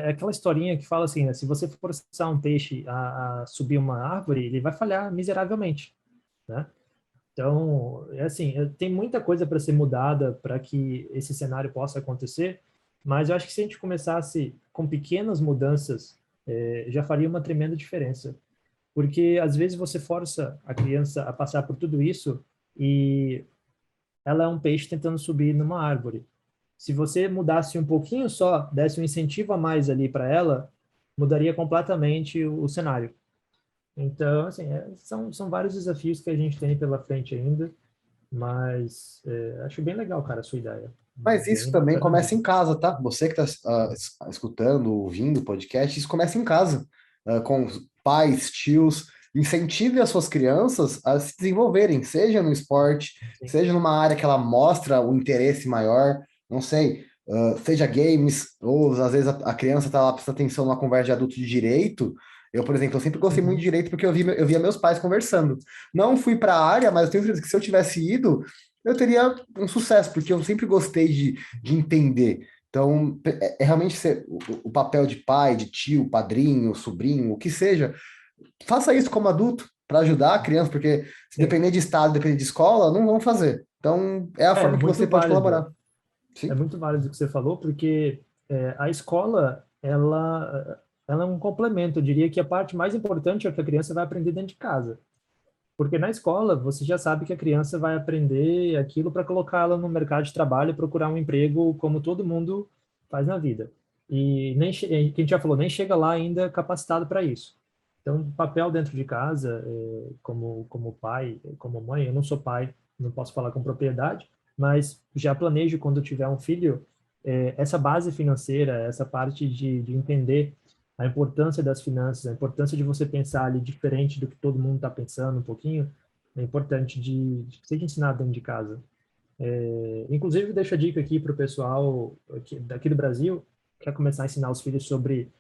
aquela historinha que fala assim, né? Se você forçar um peixe a subir uma árvore, ele vai falhar miseravelmente, né? Então, é assim, tem muita coisa para ser mudada para que esse cenário possa acontecer, mas eu acho que se a gente começasse com pequenas mudanças, já faria uma tremenda diferença. Porque às vezes você força a criança a passar por tudo isso e ela é um peixe tentando subir numa árvore. Se você mudasse um pouquinho só, desse um incentivo a mais ali para ela, mudaria completamente o cenário. Então, assim, são vários desafios que a gente tem pela frente ainda, mas acho bem legal, cara, a sua ideia. Mas isso Bem também bacana começa mesmo. em casa, tá? Você que está escutando, ouvindo o podcast, isso começa em casa, com os pais, tios. Incentive as suas crianças a se desenvolverem, seja no esporte, Sim. seja numa área que ela mostra o interesse maior, não sei, seja games, ou às vezes a criança está lá prestando atenção numa conversa de adulto de direito. Eu, por exemplo, eu sempre gostei muito de Uhum. direito porque eu via meus pais conversando. Não fui para a área, mas eu tenho certeza que se eu tivesse ido, eu teria um sucesso, porque eu sempre gostei de entender. Então, realmente o papel de pai, de tio, padrinho, sobrinho, o que seja, faça isso como adulto para ajudar a criança, porque se Sim. depender de estado, depender de escola, não vão fazer. Então, é a É forma que você muito pode válido. colaborar. É Sim, muito válido o que você falou, porque a escola, ela é um complemento. Eu diria que a parte mais importante é o que a criança vai aprender dentro de casa. Porque na escola, você já sabe que a criança vai aprender aquilo para colocá-la no mercado de trabalho e procurar um emprego como todo mundo faz na vida. E nem, que a gente já falou, nem chega lá ainda capacitado para isso. Então, o papel dentro de casa, como pai, como mãe, eu não sou pai, não posso falar com propriedade, mas já planejo quando tiver um filho, essa base financeira, essa parte de entender a importância das finanças, a importância de você pensar ali diferente do que todo mundo está pensando um pouquinho, é importante de ser ensinado dentro de casa. Inclusive, deixo a dica aqui para o pessoal daqui do Brasil, que quer começar a ensinar os filhos sobre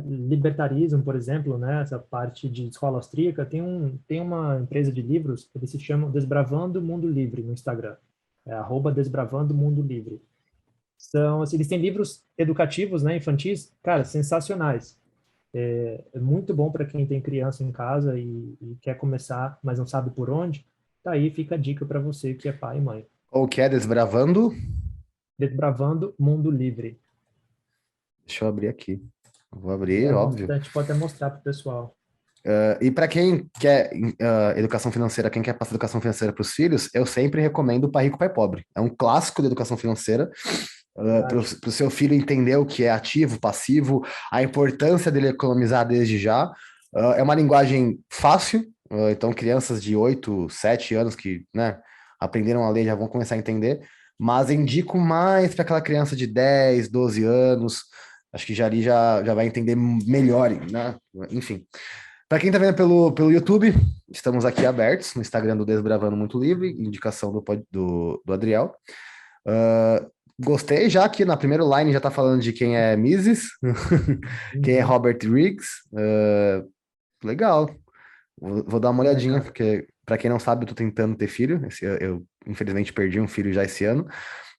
libertarismo, por exemplo, né, essa parte de escola austríaca, tem uma empresa de livros, eles se chamam Desbravando o Mundo Livre no Instagram, @Desbravando o Mundo Livre. São, assim, eles têm livros educativos, né, infantis, cara, sensacionais. É muito bom para quem tem criança em casa e quer começar, mas não sabe por onde. Tá aí, fica a dica para você que é pai e mãe. Ou que é Desbravando? Desbravando Mundo Livre. Deixa eu abrir aqui. Vou Se abrir, quiser óbvio. mostrar, a gente pode até mostrar para o pessoal. E para quem quer educação financeira, quem quer passar educação financeira para os filhos, eu sempre recomendo o Pai Rico, Pai Pobre. É um clássico da educação financeira. Para Verdade. o seu filho entender o que é ativo, passivo, a importância dele economizar desde já. É uma linguagem fácil, então crianças de 8, 7 anos que, né, aprenderam a ler já vão começar a entender, mas indico mais para aquela criança de 10, 12 anos, acho que já ali já vai entender melhor, né? Enfim. Para quem está vendo pelo YouTube, estamos aqui abertos no Instagram do Desbravando Muito Livre, indicação do Adriel. Gostei já que na primeira line já tá falando de quem é Mises, quem é Uhum. Robert Riggs. Legal. Vou dar uma olhadinha, Cara. porque para quem não sabe, eu tô tentando ter filho. Eu infelizmente perdi um filho já esse ano,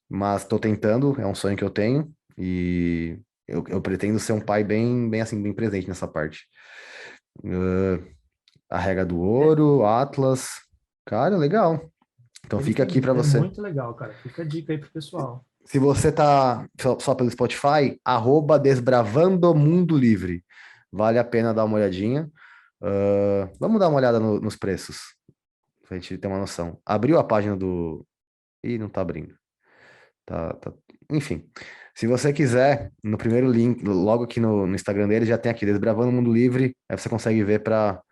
mas tô tentando, é um sonho que eu tenho e eu pretendo ser um pai bem assim, bem presente nessa parte. A Regra do É, Ouro, Atlas. Cara, legal. Então eles fica têm aqui para livro, é você. muito legal, cara. Fica a dica aí pro pessoal. Se você tá só pelo Spotify, @Desbravando Mundo Livre. Vale a pena dar uma olhadinha. Vamos dar uma olhada nos preços, pra gente ter uma noção. Abriu a página do. Ih, não tá abrindo. Tá. Enfim. Se você quiser, no primeiro link, logo aqui no Instagram dele, já tem aqui, Desbravando Mundo Livre. Aí você consegue ver para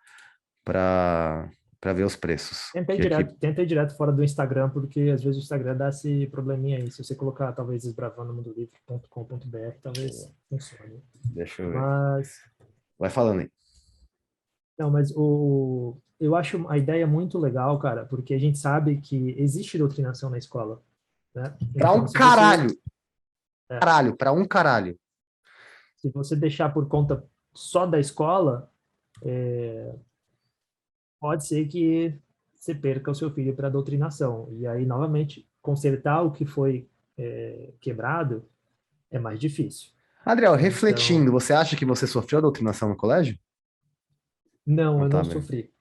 ver os preços. Que aqui. Tenta ir direto fora do Instagram, porque às vezes o Instagram dá esse probleminha aí. Se você colocar, talvez, desbravandomundolivre.com.br, talvez funcione. Deixa eu ver. Mas, Vai falando aí. não, mas eu acho a ideia muito legal, cara, porque a gente sabe que existe doutrinação na escola, né? Pra Então, um caralho! é, Caralho, pra um caralho. se você deixar por conta só da escola, pode ser que você perca o seu filho para a doutrinação. E aí, novamente, consertar o que foi quebrado é mais difícil. Adriel, refletindo, Então, você acha que você sofreu doutrinação no colégio? não, Não eu tá não bem. sofri.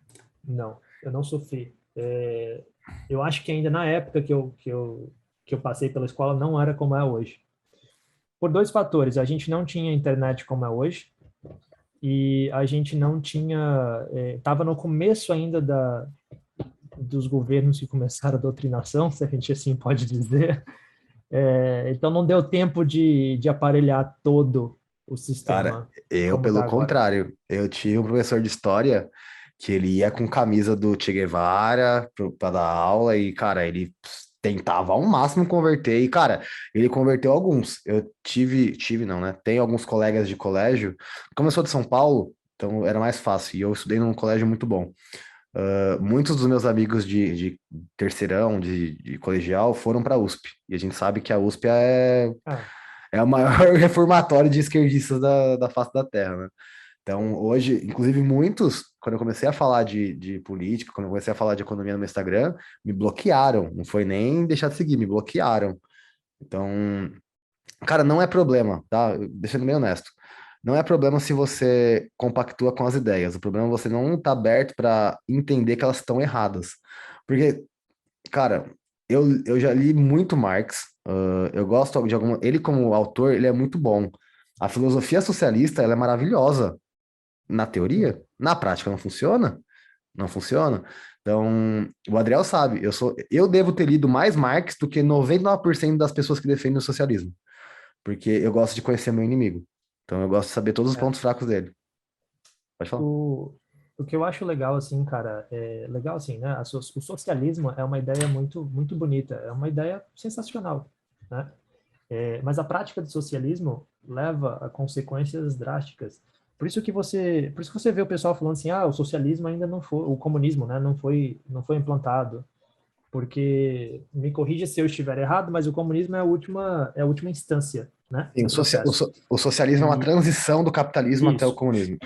Não, eu não sofri. Eu acho que ainda na época que eu passei pela escola não era como é hoje. Por dois fatores. A gente não tinha internet como é hoje e a gente não tinha... Estava no começo ainda dos governos que começaram a doutrinação, se a gente assim pode dizer. Então não deu tempo de aparelhar todo o Cara, sistema eu, como está pelo agora. contrário, eu tinha um professor de história que ele ia com camisa do Che Guevara pra dar aula e, cara, ele tentava ao máximo converter e, cara, ele converteu alguns. Eu tive não, né? Tem alguns colegas de colégio, como eu sou de São Paulo, então era mais fácil, e eu estudei num colégio muito bom. Muitos dos meus amigos de terceirão, de colegial, foram para a USP. E a gente sabe que a USP Ah, é o maior reformatório de esquerdistas da face da Terra, né? Então, hoje, inclusive, muitos, quando eu comecei a falar de política, quando eu comecei a falar de economia no meu Instagram, me bloquearam. Não foi nem deixar de seguir, me bloquearam. Então, cara, não é problema, tá? Deixando bem honesto. Não é problema se você compactua com as ideias. O problema é você não estar aberto para entender que elas estão erradas. Porque, cara, eu já li muito Marx. Eu gosto de alguma. Ele, como autor, ele é muito bom. A filosofia socialista, ela é maravilhosa na sim. teoria. Na prática, não funciona? Não funciona? Então, o Adriel sabe, eu devo ter lido mais Marx do que 99% das pessoas que defendem o socialismo. Porque eu gosto de conhecer meu inimigo. Então eu gosto de saber todos os É. pontos fracos dele. Pode falar. O que eu acho legal, assim, cara, legal assim, né? O socialismo é uma ideia muito, muito bonita, é uma ideia sensacional, né? Mas a prática do socialismo leva a consequências drásticas. Por isso que você vê o pessoal falando assim, o socialismo ainda não foi, o comunismo, né, não foi implantado, porque me corrija se eu estiver errado, mas o comunismo é a última instância né? Sim, No processo. o socialismo é uma E transição do capitalismo até o isso, comunismo.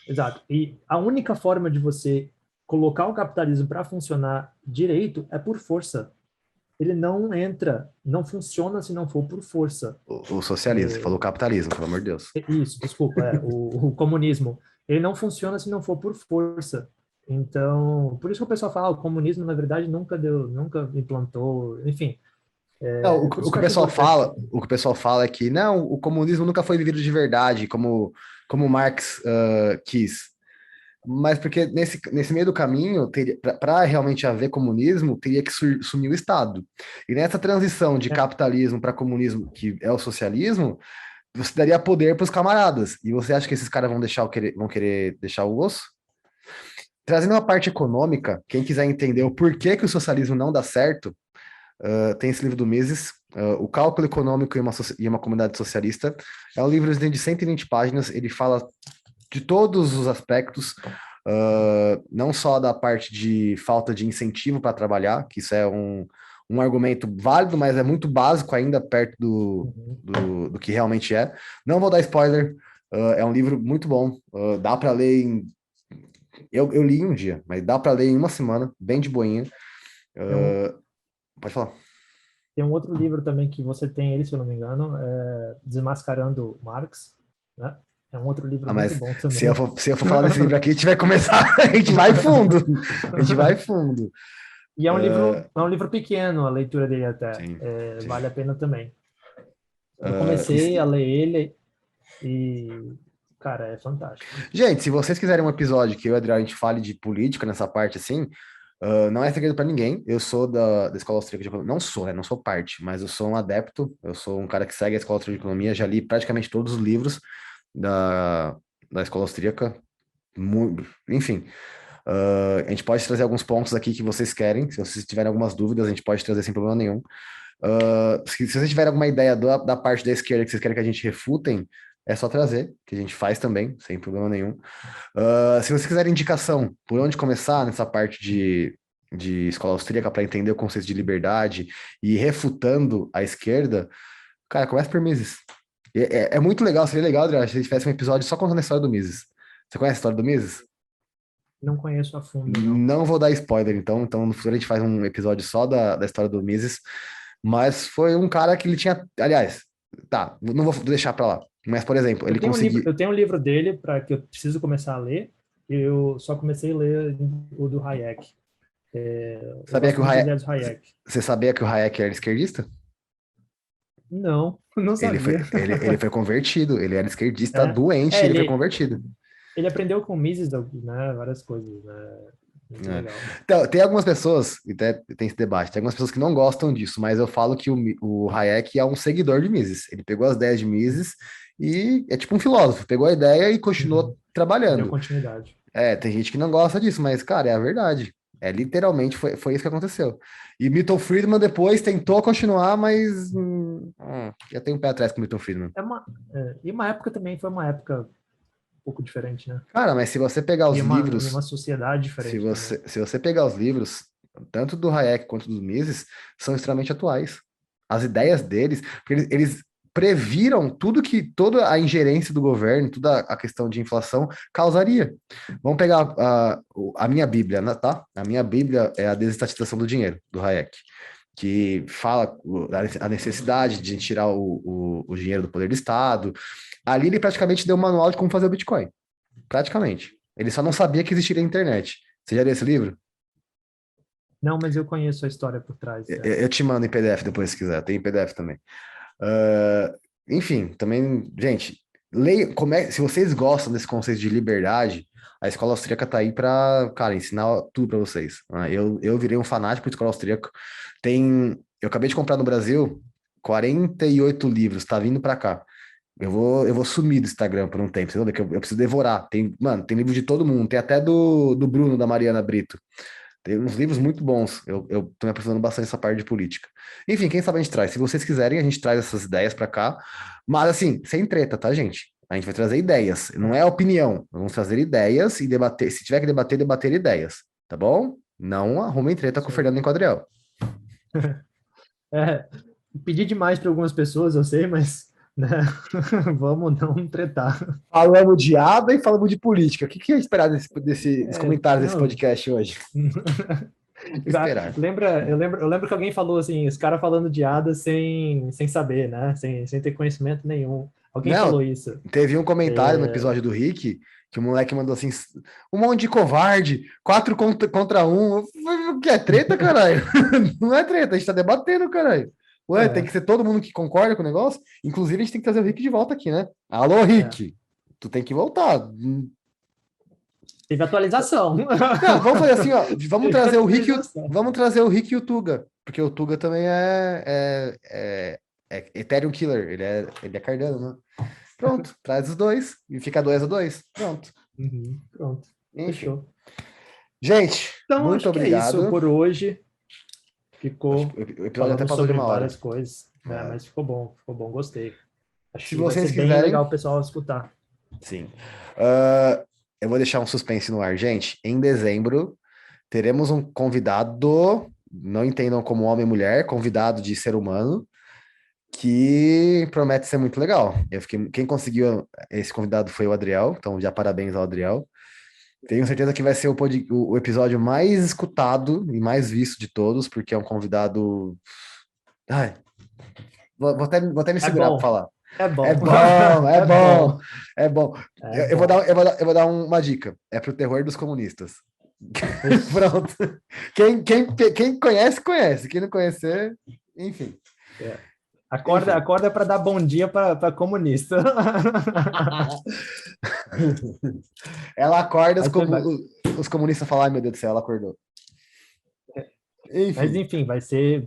exato. E a única forma de você colocar o capitalismo para funcionar direito é por força. Ele não entra, não funciona se não for por força. O socialismo, você falou capitalismo, pelo amor de Deus. Isso, desculpa, o comunismo. Ele não funciona se não for por força. Então, por isso que o pessoal fala, o comunismo, na verdade, nunca implantou, enfim. Não, Por isso o que que o eu acho pessoal importante. fala, o que o pessoal fala é que não, o comunismo nunca foi vivido de verdade, como Marx quis. Mas porque nesse meio do caminho, para realmente haver comunismo, teria que sumir o Estado. E nessa transição de É, capitalismo para comunismo, que é o socialismo, você daria poder para os camaradas. E você acha que esses caras vão querer deixar o osso? Trazendo uma parte econômica, quem quiser entender o porquê que o socialismo não dá certo, tem esse livro do Mises, O Cálculo Econômico e uma Comunidade Socialista. É um livro de 120 páginas, ele fala de todos os aspectos, não só da parte de falta de incentivo para trabalhar, que isso é um argumento válido, mas é muito básico ainda perto uhum. do que realmente é. Não vou dar spoiler, é um livro muito bom, dá para ler eu li em um dia, mas dá para ler em uma semana, bem de boinha. Tem um, Pode falar. tem um outro livro também que você tem ele, se eu não me engano, Desmascarando Marx, né? É um outro livro Ah, muito mas bom também. se eu for falar desse livro aqui, a gente vai começar, a gente vai fundo. A gente vai fundo. E é um livro pequeno, a leitura dele até. Sim, sim. Vale a pena também. Eu Uh, comecei a ler ele e, cara, é fantástico. gente, se vocês quiserem um episódio que eu e o Adriano a gente fale de política nessa parte assim, não é segredo para ninguém. Eu sou da Escola Austríaca de Economia. Não sou, né? Não sou parte, mas eu sou um adepto. Eu sou um cara que segue a Escola Austríaca de Economia. Já li praticamente todos os livros da, da Escola Austríaca. Enfim, a gente pode trazer alguns pontos aqui que vocês querem. Se vocês tiverem algumas dúvidas, a gente pode trazer sem problema nenhum. Se vocês tiverem alguma ideia da parte da esquerda que vocês querem que a gente refutem, é só trazer, que a gente faz também, sem problema nenhum. Se vocês quiserem indicação por onde começar nessa parte de escola austríaca para entender o conceito de liberdade e refutando a esquerda, cara, começa por Mises. É muito legal, seria legal, Adriano, se a gente tivesse um episódio só contando a história do Mises. Você conhece a história do Mises? Não conheço a fundo, não. Não vou dar spoiler, então no futuro a gente faz um episódio só da história do Mises, mas foi um cara que ele tinha, aliás, tá, não vou deixar pra lá, mas por exemplo, ele conseguiu, Eu tenho um livro dele para que eu preciso começar a ler. Eu só comecei a ler o do Hayek. Eu sabia que gosto o muito das Hayek, ideias do Hayek. você sabia que o Hayek era esquerdista? Não, não sabia. Ele foi convertido, ele era esquerdista É, doente, é, e ele foi ele, convertido. ele aprendeu com Mises, né, várias coisas, né? Muito Né? legal. Então, tem algumas pessoas, e até tem esse debate, tem algumas pessoas que não gostam disso, mas eu falo que o Hayek é um seguidor de Mises. Ele pegou as ideias de Mises e é tipo um filósofo, pegou a ideia e continuou Uhum. Deu trabalhando. continuidade. Tem gente que não gosta disso, mas, cara, é a verdade. Literalmente foi isso que aconteceu. E Milton Friedman depois tentou continuar, mas já tem um pé atrás com Milton Friedman. E uma época também foi uma época um pouco diferente, né? Cara, mas se você pegar os E livros, uma sociedade diferente também. se você pegar os livros, tanto do Hayek quanto dos Mises, são extremamente atuais. As ideias deles, porque eles previram toda a ingerência do governo, toda a questão de inflação causaria. Vamos pegar a minha Bíblia, né, tá? A minha Bíblia é a Desestatização do Dinheiro, do Hayek, que fala a necessidade de tirar o dinheiro do poder do Estado. Ali ele praticamente deu um manual de como fazer o Bitcoin. Praticamente. Ele só não sabia que existiria a internet. Você já leu esse livro? Não, mas eu conheço a história por trás. Eu te mando em PDF depois, se quiser. Tem em PDF também. Uh, enfim, também, gente, leia, se vocês gostam desse conceito de liberdade, a escola austríaca tá aí para, cara, ensinar tudo para vocês. Eu virei um fanático de escola austríaca. Eu acabei de comprar no Brasil 48 livros, tá vindo para cá. Eu vou sumir do Instagram por um tempo, vocês vão ver que eu preciso devorar. Mano, tem livro de todo mundo, tem até do Bruno, da Mariana Brito. Tem uns livros muito bons. Eu tô me aprofundando bastante nessa parte de política. Enfim, quem sabe a gente traz. Se vocês quiserem, a gente traz essas ideias para cá. Mas assim, sem treta, tá, gente? A gente vai trazer ideias. Não é opinião. Vamos trazer ideias e debater. Se tiver que debater, debater ideias. Tá bom? Não arrumem treta com o Isso aí. Fernando Enquadriel. É, pedi demais para algumas pessoas, eu sei, mas né? Vamos não tretar. Falamos de ADA e falamos de política. O que que é esperar dos comentários desse Não. podcast hoje? O que esperar? Eu lembro que alguém falou assim, os caras falando de ADA sem saber, né? Sem ter conhecimento nenhum. Alguém falou Não, isso. teve um comentário no É, episódio do Rick que o moleque mandou assim: um monte de covarde, quatro contra um. Eu falei, o que é treta, caralho? Não é treta, a gente tá debatendo, caralho. Ué, tem que é, ser todo mundo que concorda com o negócio. Inclusive, a gente tem que trazer o Rick de volta aqui, né? Alô, é. Rick, tu tem que voltar. Teve atualização. Não, vamos fazer assim, ó. Vamos Teve trazer o Rick, atualização. vamos trazer o Rick e o Tuga, porque o Tuga também é Ethereum Killer, ele é Cardano, né? Pronto, traz os dois e fica 2-2. Pronto. Uhum, pronto. Enfim. Fechou. Gente, Então, muito acho que é isso obrigado. por hoje. Acho que Ficou, o episódio até falamos passou de sobre uma hora. várias coisas, né? É. Mas ficou bom, gostei. Acho Se que vai ser vocês bem quiserem, legal o pessoal escutar. sim. Ah, eu vou deixar um suspense no ar, gente. Em dezembro, teremos um convidado, não entendam como homem e mulher, convidado de ser humano, que promete ser muito legal. Quem conseguiu esse convidado foi o Adriel, então já parabéns ao Adriel. Tenho certeza que vai ser o episódio mais escutado e mais visto de todos, porque é um convidado. Ai, vou até me É segurar para bom, falar. é É bom, bom, é é bom, bom, é bom. é Eu vou bom. dar, eu vou dar uma dica. É pro terror dos comunistas. Ixi, Pronto. Quem conhece, conhece. Quem não conhecer, enfim. é. Acorda, Enfim. acorda para dar bom dia para comunista. Ela acorda, Mas, vai- os comunistas falam, ai meu Deus do céu, ela acordou. mas Enfim. enfim,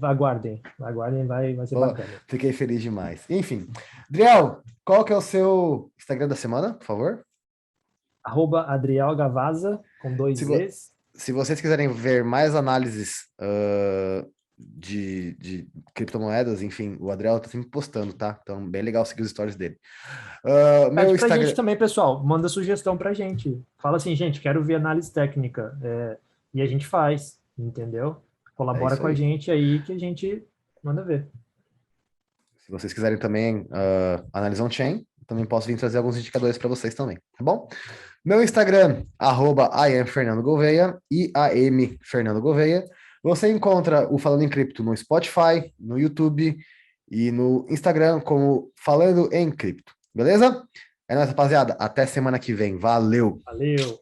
aguardem, vai ser Oh, bacana. fiquei feliz demais. Enfim. Driel, qual que é o seu Instagram da semana, por favor? @Adriel Gavaza, com Se, dois vo- Es. se vocês quiserem ver mais análises de criptomoedas, enfim, o Adriel tá sempre postando, tá? Então, bem legal seguir os stories dele. Meu Pede pra gente Instagram. também, pessoal. Manda sugestão pra gente. Fala assim, gente, quero ver análise técnica. E a gente faz, entendeu? É Colabora isso com a aí. gente aí que a gente manda ver. Se vocês quiserem também analisar um chain, também posso vir trazer alguns indicadores para vocês também, tá bom? Meu Instagram, @IamFernandoGouveia, IAM Fernando Gouveia. Você encontra o Falando em Cripto no Spotify, no YouTube e no Instagram como Falando em Cripto, beleza? É nóis, rapaziada. Até semana que vem. Valeu! Valeu!